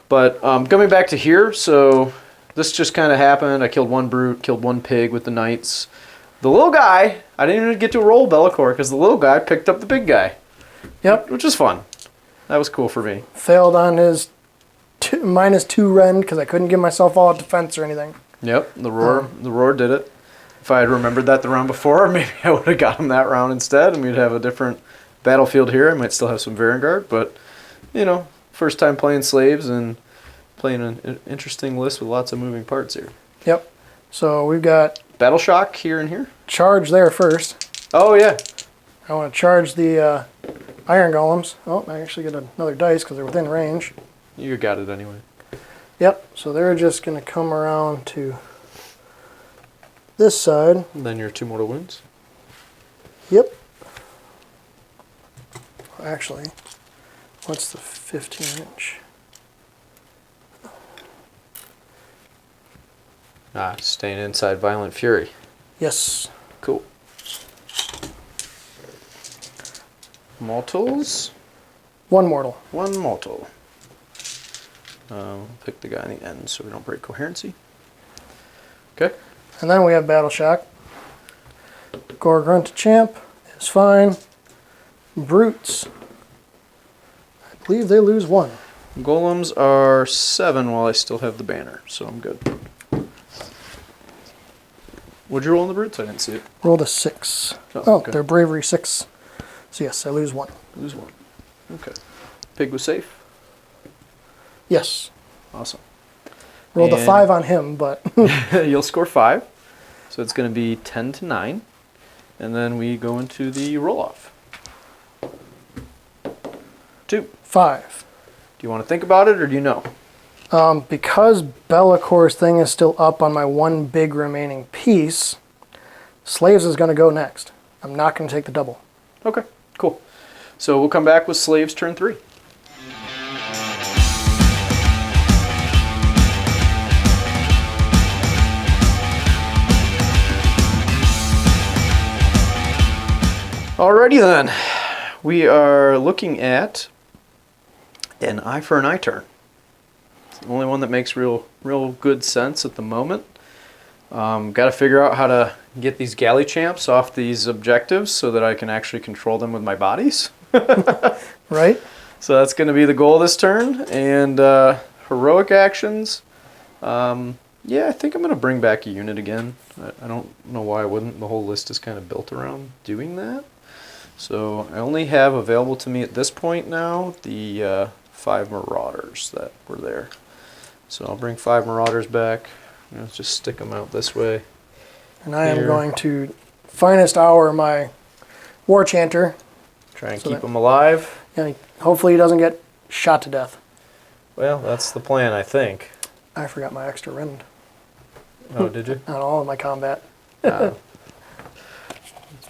A: But coming back to here, so this just kind of happened. I killed 1 brute, killed 1 pig with the knights. The little guy, I didn't even get to roll Bellicor because the little guy picked up the big guy.
B: Yep.
A: Which is fun. That was cool for me.
B: Failed on his -2 rend because I couldn't give myself all out defense or anything.
A: Yep, the roar did it. If I had remembered that the round before, maybe I would have got him that round instead, and we'd have a different battlefield here. I might still have some Varangard, but, first time playing slaves and playing an interesting list with lots of moving parts here.
B: Yep. So we've got
A: Battle Shock here and here.
B: charge there first.
A: Oh, yeah.
B: I want to charge the Iron Golems. Oh, I actually get another dice because they're within range.
A: You got it anyway.
B: Yep. So they're just going to come around to this side.
A: And then your 2 mortal wounds.
B: Yep. Actually, what's the 15-inch?
A: Staying inside Violent Fury.
B: Yes.
A: Cool. Mortals.
B: 1 mortal.
A: 1 mortal. Pick the guy in the end so we don't break coherency. Okay.
B: And then we have Battle Shock. Gorgrunt Champ is fine. Brutes, I believe they lose 1.
A: Golems are 7 while I still have the banner, so I'm good. What'd you roll on the brutes? I didn't see it.
B: Rolled a 6.
A: Okay.
B: They're bravery 6. So yes, I lose 1.
A: Lose 1. Okay. Pig was safe?
B: Yes.
A: Awesome.
B: Rolled a 5 on him, but
A: You'll score 5. So it's going to be 10-9. And then we go into the roll-off. 2.
B: 5.
A: Do you want to think about it, or do you know?
B: Because Bellacor's thing is still up on my 1 big remaining piece, Slaves is going to go next. I'm not going to take the double.
A: Okay, cool. So we'll come back with Slaves turn 3. Alrighty then. We are looking at an eye for an eye turn. It's the only one that makes real good sense at the moment. Got to figure out how to get these galley champs off these objectives so that I can actually control them with my bodies.
B: Right?
A: So that's going to be the goal this turn. And heroic actions. Yeah, I think I'm going to bring back a unit again. I don't know why I wouldn't. The whole list is kind of built around doing that. So I only have available to me at this point now the 5 Marauders that were there. So I'll bring 5 Marauders back. Let's just stick them out this way.
B: And I am going to finest hour my War Chanter.
A: Try and keep him alive.
B: And hopefully he doesn't get shot to death.
A: Well, that's the plan, I think.
B: I forgot my extra rend
A: Oh, did you?
B: on all of my combat.
A: There's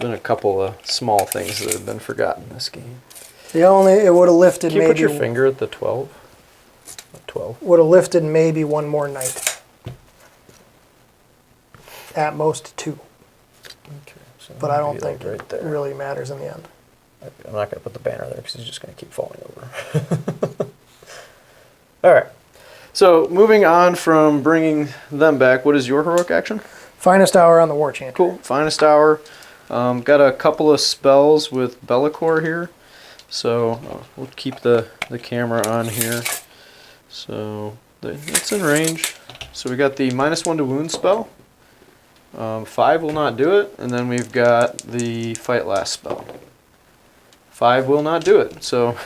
A: been a couple of small things that have been forgotten in this game.
B: It would have lifted
A: Can you
B: maybe.
A: put your finger at the 12? 12.
B: Would have lifted maybe 1 more night. At most 2.
A: Okay, so
B: But I don't
A: maybe, like,
B: think
A: right there.
B: it really matters in the end.
A: I'm not going to put the banner there because he's just going to keep falling over. All right. So moving on from bringing them back, what is your heroic action?
B: Finest hour on the War Chanter.
A: Cool. Finest hour. Got a couple of spells with Bellicor here. So we'll keep the camera on here. So it's in range. So we got the -1 to wound spell. 5 will not do it, and then we've got the fight last spell. 5 will not do it. So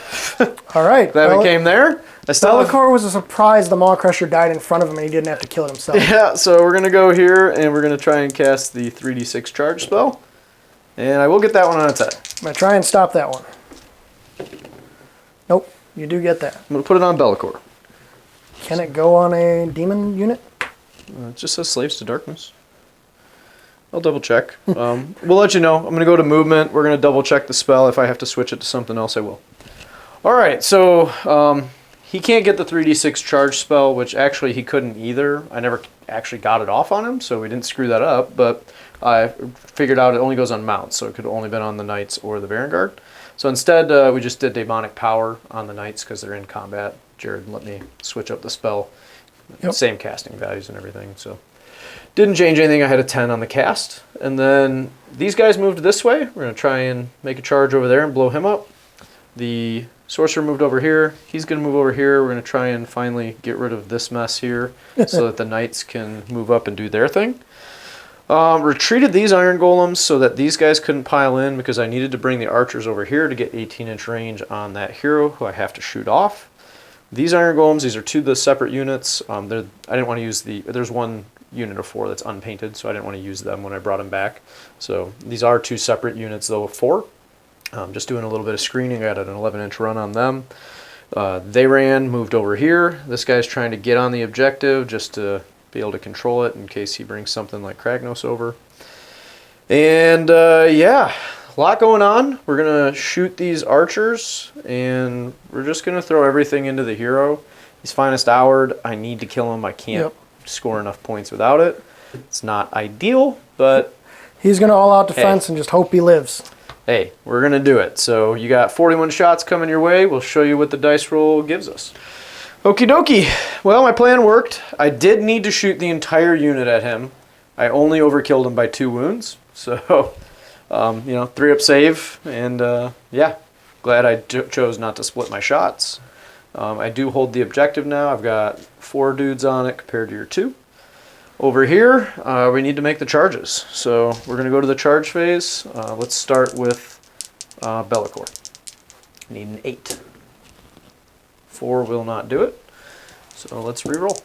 B: all right,
A: glad we came there.
B: Be'lakor was a surprise the Maw Crusher died in front of him and he didn't have to kill it himself.
A: Yeah, so we're gonna go here and we're gonna try and cast the 3d6 charge spell, and I will get that one on its head.
B: I'm gonna try and stop that one. Nope, you do get that.
A: I'm gonna put it on Be'lakor.
B: Can it go on a demon unit?
A: It just says Slaves to Darkness. I'll double check. We'll let you know. I'm going to go to movement. We're going to double check the spell. If I have to switch it to something else, I will. All right, so he can't get the 3d6 charge spell, which actually he couldn't either. I never actually got it off on him, so we didn't screw that up. But I figured out it only goes on mounts, so it could have only been on the Knights or the Vanguard. So instead, we just did Demonic Power on the Knights because they're in combat. Jared let me switch up the spell. Yep. Same casting values and everything, so didn't change anything. I had a 10 on the cast. And then these guys moved this way. We're going to try and make a charge over there and blow him up. The Sorcerer moved over here. He's going to move over here. We're going to try and finally get rid of this mess here so that the Knights can move up and do their thing. Retreated these Iron Golems so that these guys couldn't pile in because I needed to bring the Archers over here to get 18-inch range on that hero who I have to shoot off. These Iron Golems, these are 2 the separate units. I didn't want to use there's one unit of 4 that's unpainted, so I didn't want to use them when I brought them back. So these are 2 separate units, though, of 4. Just doing a little bit of screening. I got an 11-inch run on them. They moved over here. This guy's trying to get on the objective just to be able to control it in case he brings something like Kragnos over. And yeah, a lot going on. We're going to shoot these Archers, and we're just going to throw everything into the hero. He's finest houred. I need to kill him. I can't score enough points without it. It's not ideal, but
B: he's going to all-out defense and just hope he lives.
A: Hey, we're going to do it. So you got 41 shots coming your way. We'll show you what the dice roll gives us. Okie dokie. Well, my plan worked. I did need to shoot the entire unit at him. I only overkilled him by 2 wounds. So, 3-up save. And, yeah, glad I chose not to split my shots. I do hold the objective now. I've got 4 dudes on it compared to your 2. Over here, we need to make the charges. So we're going to go to the charge phase. Let's start with Be'lakor. Need an 8. 4 will not do it. So let's re-roll.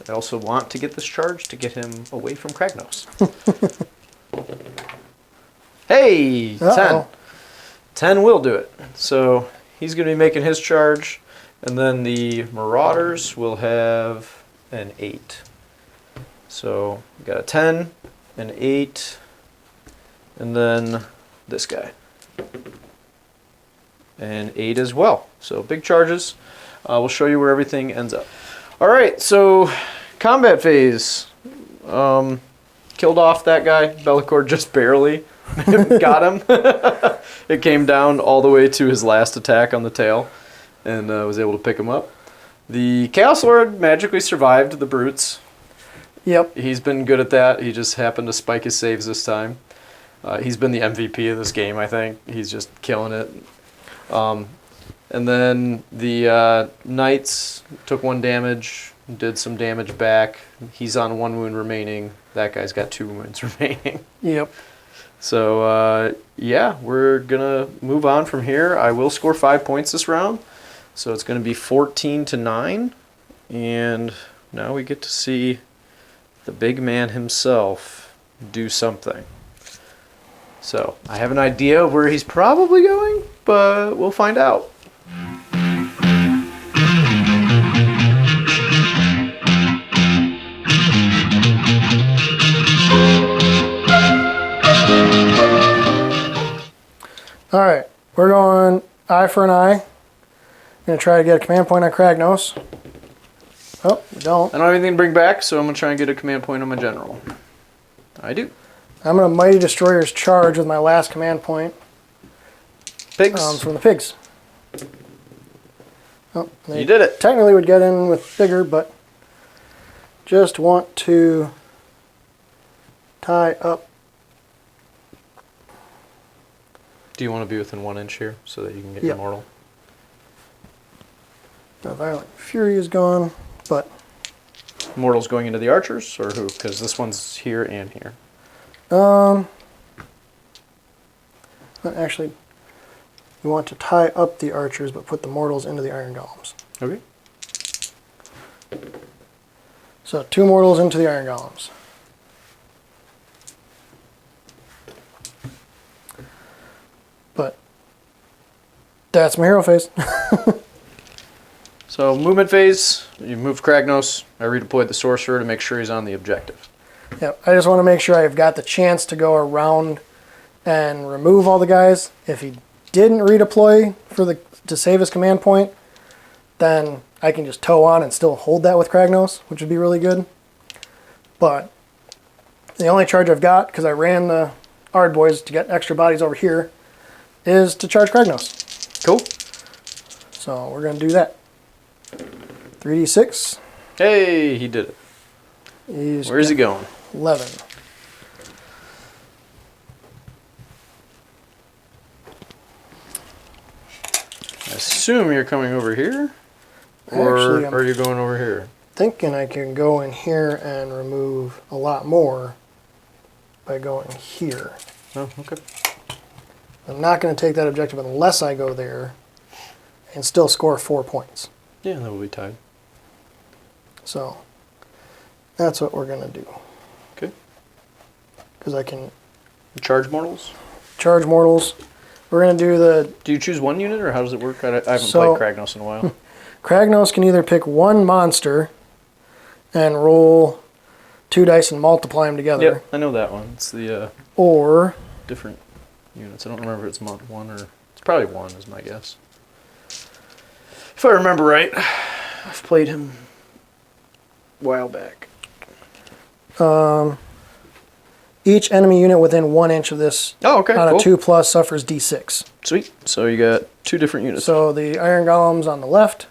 A: I also want to get this charge to get him away from Kragnos. Hey, 10. 10 will do it. So he's going to be making his charge. And then the Marauders will have an 8. So we got a 10, an 8, and then this guy. And 8 as well. So big charges. We'll show you where everything ends up. All right, so combat phase. Killed off that guy. Be'lakor just barely got him. It came down all the way to his last attack on the tail and was able to pick him up. The Chaos Lord magically survived the brutes.
B: Yep.
A: He's been good at that. He just happened to spike his saves this time. He's been the MVP of this game, I think. He's just killing it. And then the Knights took 1 damage, did some damage back. He's on 1 wound remaining. That guy's got 2 wounds remaining.
B: Yep.
A: So, yeah, we're going to move on from here. I will score 5 points this round. So it's going to be 14-9. And now we get to see the big man himself do something. So I have an idea of where he's probably going, but we'll find out.
B: All right, we're going eye for an eye. I'm going to try to get a command point on Kragnos. Oh, we don't.
A: I don't have anything to bring back, so I'm going to try and get a command point on my general. I do.
B: I'm going to Mighty Destroyer's charge with my last command point.
A: Pigs.
B: From the pigs. Oh,
A: you did it.
B: Technically would get in with bigger, but just want to tie up.
A: Do you want to be within 1 inch here so that you can get
B: Yep.
A: your mortal?
B: The Violent Fury is gone, but
A: Mortal's going into the archers, or who? Because this one's here and here.
B: actually, we want to tie up the archers, but put the mortals into the iron golems.
A: Okay.
B: So 2 mortals into the iron golems. But that's my hero phase.
A: So movement phase, you moved Kragnos. I redeployed the sorcerer to make sure he's on the objective.
B: Yep, I just want to make sure I've got the chance to go around and remove all the guys. If he didn't redeploy to save his command point, then I can just tow on and still hold that with Kragnos, which would be really good. But the only charge I've got, because I ran the Ard boys to get extra bodies over here, is to charge Kragnos.
A: Cool.
B: So we're going to do that. 3d6.
A: Hey, he did it. Where's he going?
B: 11.
A: I assume you're coming over here? Or
B: Actually,
A: are you going over here?
B: Thinking I can go in here and remove a lot more by going here.
A: Oh, okay.
B: I'm not going to take that objective unless I go there and still score 4 points.
A: Yeah, that will be tied.
B: So that's what we're going to do.
A: Okay.
B: Because I can
A: Charge mortals?
B: charge mortals. We're going to do the...
A: Do you choose 1 unit, or how does it work? I haven't
B: So-
A: played Kragnos in a while.
B: Kragnos can either pick 1 monster and roll 2 dice and multiply them together.
A: Yep, I know that one. It's the
B: Or
A: different units. I don't remember if it's mod 1 or... It's probably 1 is my guess. If I remember right. I've played him a while back.
B: each enemy unit within 1 inch of this
A: Oh, okay,
B: on
A: cool.
B: a 2+ suffers d6.
A: Sweet. So you got 2 different units.
B: So the iron golems on the left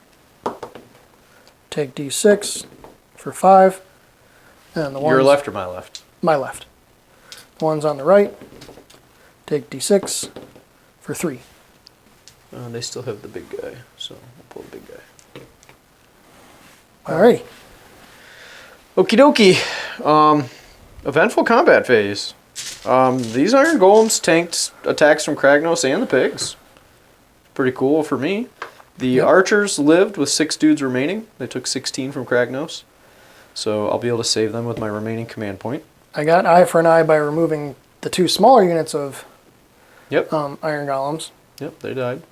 B: take d6 for 5. And the ones
A: Your left or my left?
B: my left. The ones on the right take d6 for 3.
A: They still have the big guy, so we'll pull the big guy.
B: Alrighty.
A: Okie dokie. Eventful combat phase. These iron golems tanked attacks from Kragnos and the pigs. Pretty cool for me. The archers lived with 6 dudes remaining. They took 16 from Kragnos. So I'll be able to save them with my remaining command point.
B: I got eye for an eye by removing the 2 smaller units of
A: Yep.
B: iron golems.
A: Yep, they died.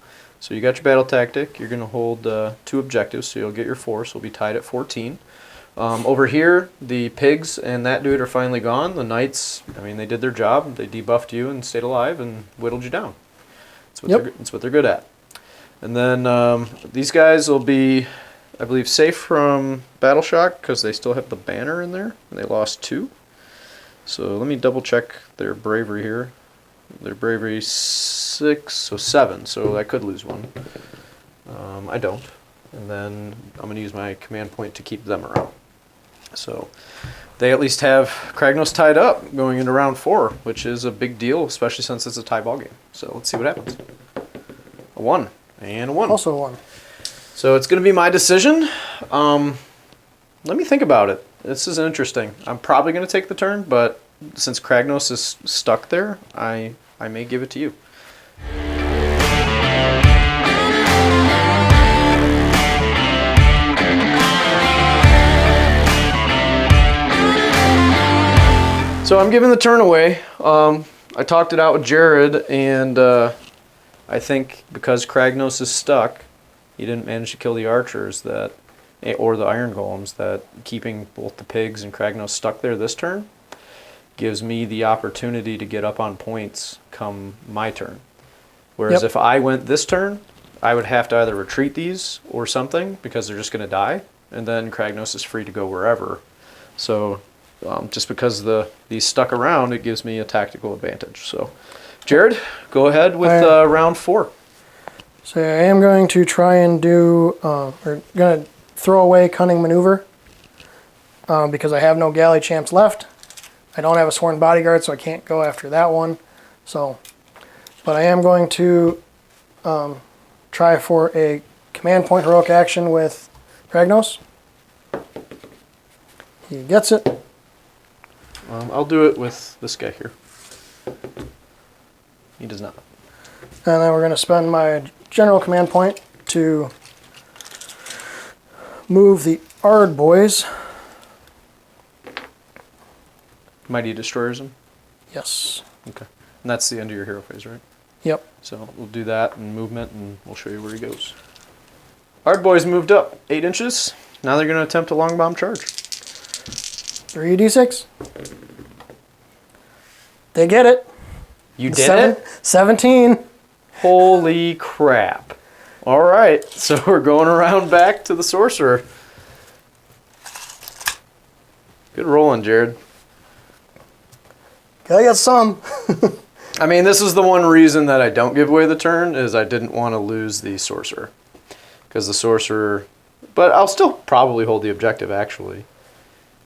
A: So you got your battle tactic. You're going to hold 2 objectives, so you'll get your force. We'll be tied at 14. Over here, the pigs and that dude are finally gone. The knights, I mean, they did their job. They debuffed you and stayed alive and whittled you down. That's what they're good at. And then these guys will be, I believe, safe from battle shock because they still have the banner in there. And they lost 2. So let me double check their bravery here. Their bravery 6, so 7. So I could lose 1. I don't. And then I'm going to use my command point to keep them around. So they at least have Kragnos tied up going into round 4, which is a big deal, especially since it's a tie ball game. So let's see what happens. A 1 and a 1.
B: Also 1.
A: So it's going to be my decision. Let me think about it. This is interesting. I'm probably going to take the turn, but since Kragnos is stuck there, I may give it to you. So I'm giving the turn away. I talked it out with Jared, and I think because Kragnos is stuck, he didn't manage to kill the archers or the iron golems, that keeping both the pigs and Kragnos stuck there this turn gives me the opportunity to get up on points come my turn. Whereas if I went this turn, I would have to either retreat these or something because they're just going to die, and then Kragnos is free to go wherever. So just because these stuck around, it gives me a tactical advantage. So, Jared, go ahead with round 4.
B: So I am going to try and do, or going to throw away Cunning Maneuver because I have no galley champs left. I don't have a Sworn Bodyguard, so I can't go after that one. So But I am going to try for a command point heroic action with Kragnos. He gets it.
A: I'll do it with this guy here. He does not.
B: And then we're going to spend my general command point to move the Ard boys.
A: Mighty Destroyers him?
B: Yes.
A: Okay. And that's the end of your hero phase, right?
B: Yep.
A: So we'll do that in movement, and we'll show you where he goes. Ard boys moved up 8 inches. Now they're going to attempt a long bomb charge.
B: 3d6. They get it.
A: You did it?
B: 17.
A: Holy crap. All right, so we're going around back to the sorcerer. Good rolling, Jared.
B: I got some.
A: I mean, this is the one reason that I don't give away the turn, is I didn't want to lose the sorcerer. Because the sorcerer... But I'll still probably hold the objective, actually.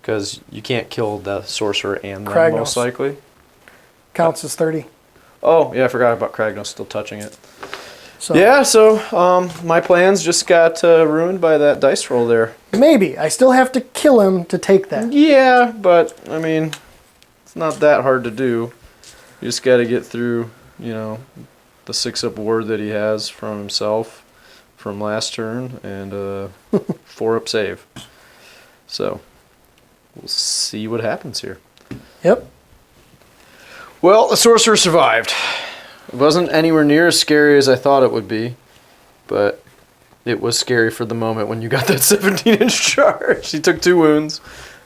A: Because you can't kill the sorcerer and them,
B: Kragnos.
A: most likely.
B: Counts as 30.
A: Oh, yeah, I forgot about Kragnos still touching it.
B: So
A: Yeah, so my plans just got ruined by that dice roll there.
B: maybe. I still have to kill him to take that.
A: Yeah, but, I mean, it's not that hard to do. You just got to get through, you know, the 6-up ward that he has from himself from last turn and 4-up save. So, we'll see what happens here.
B: Yep.
A: Well, the sorcerer survived. It wasn't anywhere near as scary as I thought it would be, but it was scary for the moment when you got that 17-inch charge. He took 2 wounds.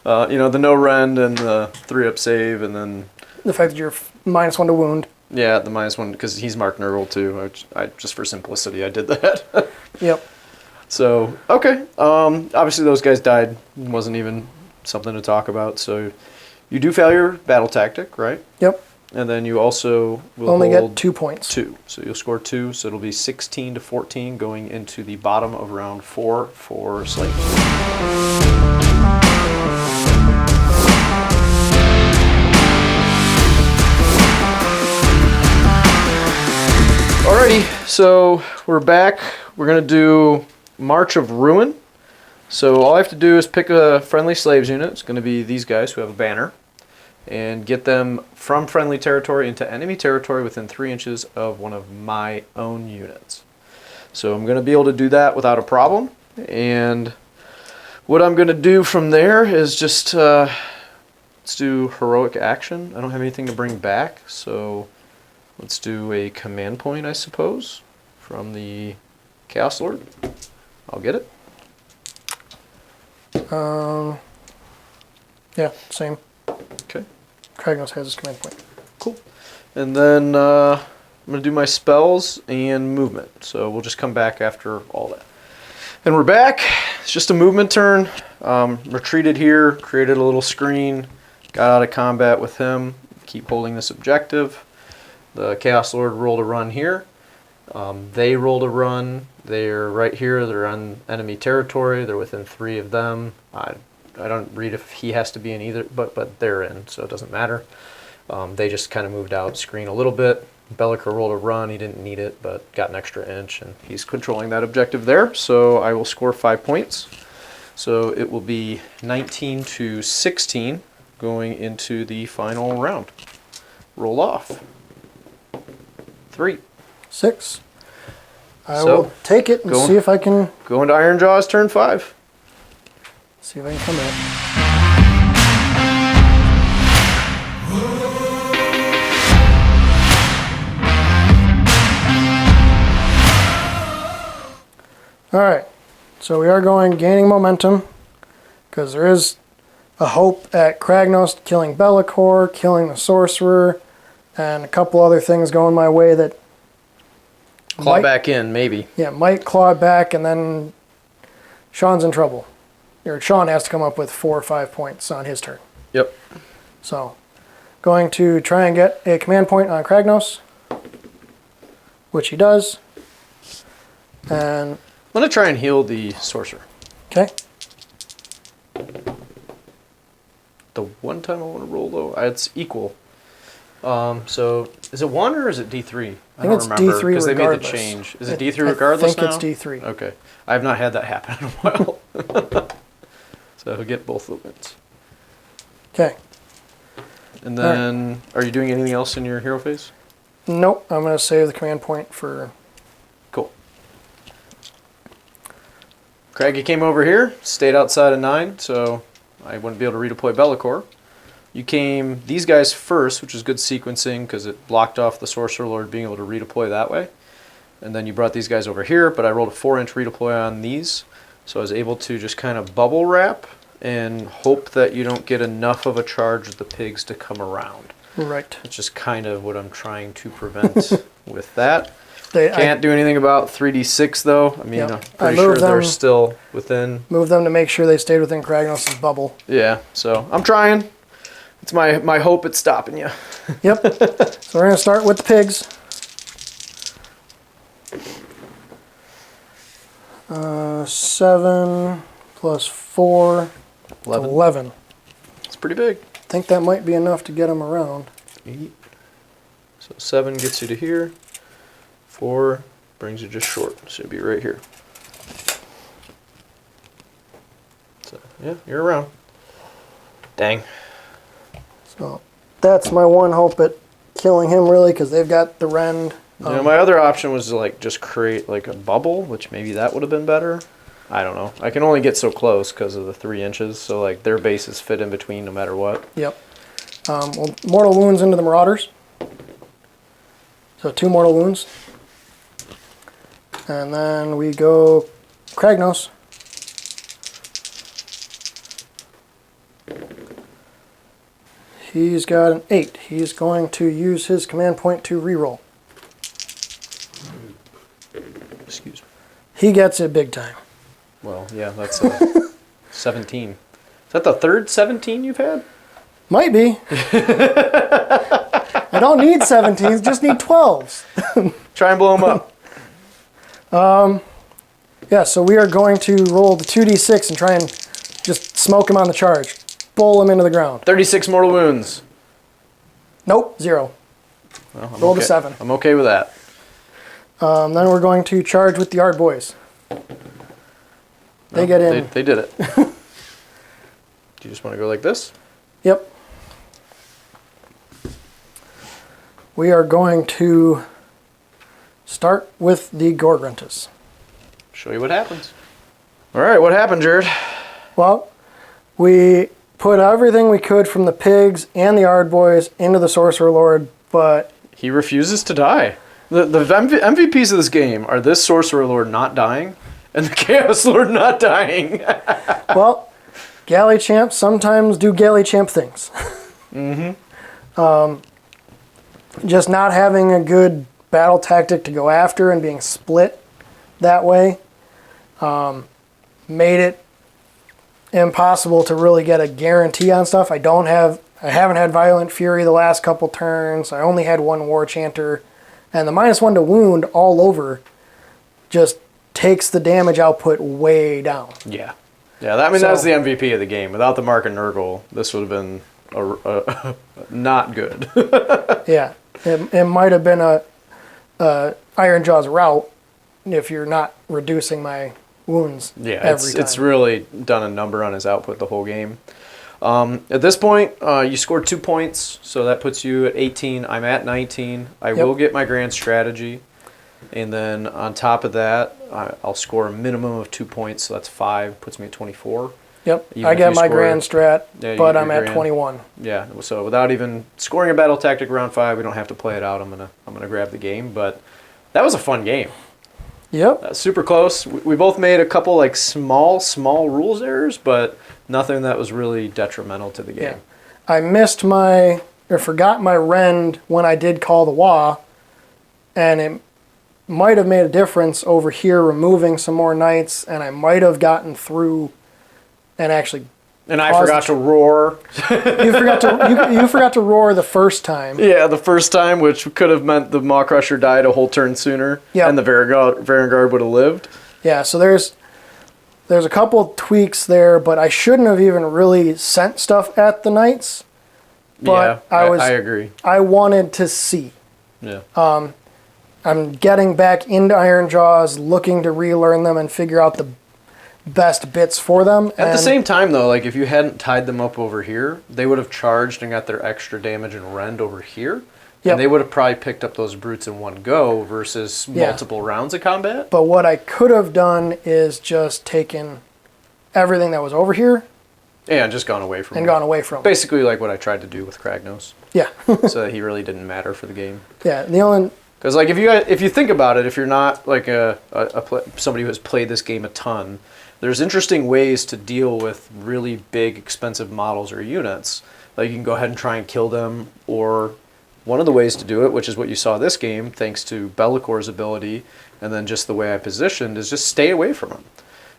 A: You know, the no rend and the 3-up save, and then...
B: The fact that you're -1 to wound.
A: Yeah, the -1, because he's marked Nurgle too. I just for simplicity, I did that.
B: Yep.
A: So, okay. Obviously, those guys died. It wasn't even something to talk about. So, you do fail your battle tactic, right?
B: Yep.
A: And then you also will
B: Only
A: hold
B: get 2 points.
A: 2. So, you'll score 2. So, it'll be 16 to 14 going into the bottom of round 4 for Slate. Alrighty, so we're back. We're going to do March of Ruin. So all I have to do is pick a friendly slaves unit. It's going to be these guys who have a banner. And get them from friendly territory into enemy territory within 3 inches of one of my own units. So I'm going to be able to do that without a problem. And what I'm going to do from there is just let's do heroic action. I don't have anything to bring back, so... Let's do a command point, I suppose, from the Chaos Lord. I'll get it.
B: Yeah, same.
A: Okay,
B: Kragnos has his command point.
A: cool. And then I'm going to do my spells and movement. So we'll just come back after all that. And we're back. It's just a movement turn. Retreated here, created a little screen, got out of combat with him. Keep holding this objective. The Chaos Lord rolled a run here. They rolled a run. They're right here. They're on enemy territory. They're within 3 of them. I don't read if he has to be in either, but they're in, so it doesn't matter. They just kind of moved out screen a little bit. Belliker rolled a run. He didn't need it, but got an extra inch, and he's controlling that objective there. So I will score 5 points. So it will be 19 to 16 going into the final round. Roll off. 3.
B: 6. I
A: So,
B: will take it and
A: go-
B: see if I can
A: Going to Ironjawz, turn 5.
B: see if I can come in. All right. So we are gaining momentum because there is a hope at Kragnos killing Bellicor, killing the sorcerer, and a couple other things going my way that
A: Claw
B: might-
A: back in, maybe.
B: Yeah, might claw it back, and then Sean's in trouble. Or Sean has to come up with 4 or 5 points on his turn.
A: Yep.
B: So, going to try and get a command point on Kragnos, which he does. And,
A: I'm going to try and heal the sorcerer.
B: okay,
A: The one time I want to roll, though, it's equal. So is it 1 or is it D3?
B: I think it's D3
A: because they made the
B: regardless.
A: change. Is it D3 regardless now?
B: I think it's D3.
A: Okay. I have not had that happen in a while. So he'll get both the wins.
B: Okay.
A: And then, are you doing anything else in your hero phase?
B: Nope. I'm going to save the command point for...
A: Cool. Craigie came over here, stayed outside of 9, so I wouldn't be able to redeploy Bellicor. You came these guys first, which is good sequencing because it blocked off the Sorcerer Lord being able to redeploy that way. And then you brought these guys over here, but I rolled a 4-inch redeploy on these. So I was able to just kind of bubble wrap and hope that you don't get enough of a charge with the pigs to come around.
B: Right.
A: It's just kind of what I'm trying to prevent with that. Can't do anything about 3d6 though. I mean, I'm pretty sure they're still within.
B: Move them to make sure they stayed within Kragnos' bubble.
A: Yeah, so I'm trying. It's my hope it's stopping you.
B: Yep. So we're going to start with the pigs. 7 plus 4, 11.
A: It's pretty big.
B: I think that might be enough to get them around.
A: 8. So 7 gets you to here. 4 brings you just short. So you'll be right here. So yeah, you're around. Dang.
B: So that's my one hope at killing him, really, because they've got the rend.
A: My other option was to just create like a bubble, which maybe that would have been better. I don't know. I can only get so close because of the 3 inches, so like their bases fit in between no matter what.
B: Yep. Well, mortal wounds into the Marauders. So 2 mortal wounds. And then we go Kragnos. He's got an 8. He's going to use his command point to reroll.
A: Excuse me.
B: He gets it big time.
A: Well, yeah, that's 17. Is that the third 17 you've had?
B: Might be. I don't need 17s, just need 12s.
A: Try and blow them up.
B: Yeah, so we are going to roll the 2d6 and try and just smoke him on the charge. Bowl him into the ground.
A: 36 mortal wounds.
B: Nope, 0.
A: Well,
B: Roll the 7.
A: I'm okay with that.
B: Then we're going to charge with the Ard Boys. They get in.
A: They did it. Do you just want to go like this?
B: Yep. We are going to start with the Gorgruntus.
A: Show you what happens. All right, what happened, Jared?
B: Well, we put everything we could from the pigs and the Ard Boys into the Sorcerer Lord, but...
A: He refuses to die. The MVPs of this game are this Sorcerer Lord not dying and the Chaos Lord not dying.
B: Well, Galley Champs sometimes do Galley Champ things. Mm-hmm. Just not having a good battle tactic to go after and being split that way made it impossible to really get a guarantee on stuff. I haven't had Violent Fury the last couple turns. I only had 1 War Chanter. And the -1 to wound all over just takes the damage output way down.
A: Yeah. Yeah, that was the MVP of the game. Without the Mark and Nurgle, this would have been not good.
B: Yeah. It might have been a Ironjawz route if you're not reducing my wounds every time.
A: It's really done a number on his output the whole game. At this point, you scored 2 points, so that puts you at 18. I'm at 19. I will get my grand strategy, and then on top of that, I'll score a minimum of 2 points, so that's 5, puts me at 24.
B: Yep, I get my grand strat, but I'm at 21.
A: Yeah, so without even scoring a battle tactic round 5, we don't have to play it out. I'm gonna grab the game, but that was a fun game.
B: Yep.
A: Super close. We both made a couple like small rules errors, but nothing that was really detrimental to the game.
B: Yeah. I forgot my rend when I did call the Wa, and it might have made a difference over here removing some more knights, and I might have gotten through and actually...
A: And I forgot to roar.
B: You forgot to roar the first time.
A: Yeah, the first time, which could have meant the Maw Crusher died a whole turn sooner, and the Varangard would have lived. Yeah,
B: so there's a couple tweaks there, but I shouldn't have even really sent stuff at the knights. But
A: yeah, I agree.
B: I wanted to see.
A: Yeah.
B: I'm getting back into Ironjawz, looking to relearn them and figure out the best bits for them.
A: At the same time, though, like if you hadn't tied them up over here, they would have charged and got their extra damage and rend over here. Yep. And they would have probably picked up those brutes in one go versus multiple rounds of combat.
B: But what I could have done is just taken everything that was over here.
A: Yeah, and just gone away from
B: gone away from
A: basically like what I tried to do with Kragnos.
B: Yeah.
A: So that he really didn't matter for the game.
B: Yeah, the only...
A: Because like if you think about it, if you're not like somebody who has played this game a ton, there's interesting ways to deal with really big, expensive models or units. Like you can go ahead and try and kill them, or one of the ways to do it, which is what you saw this game, thanks to Bellacor's ability, and then just the way I positioned, is just stay away from him.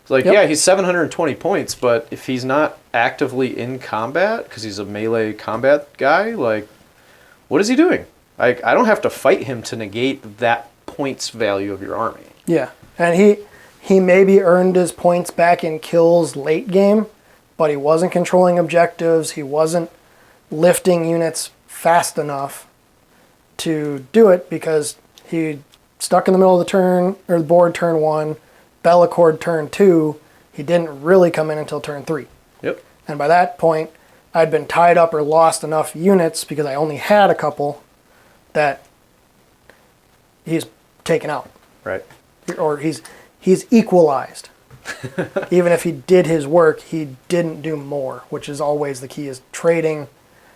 A: It's like, yeah, he's 720 points, but if he's not actively in combat, because he's a melee combat guy, like, what is he doing? Like, I don't have to fight him to negate that points value of your army.
B: Yeah, and he maybe earned his points back in kills late game, but he wasn't controlling objectives. He wasn't lifting units fast enough to do it because he stuck in the middle of the turn or the board turn 1, Bellacord turn 2. He didn't really come in until turn 3.
A: Yep.
B: And by that point, I'd been tied up or lost enough units because I only had a couple that he's taken out.
A: Right.
B: Or he's equalized. Even if he did his work, he didn't do more, which is always the key, is trading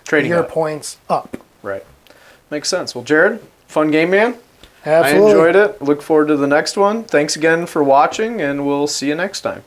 B: your
A: up.
B: Points up.
A: Right. Makes sense. Well, Jared, fun game, man.
B: Absolutely.
A: I enjoyed it. Look forward to the next one. Thanks again for watching, and we'll see you next time.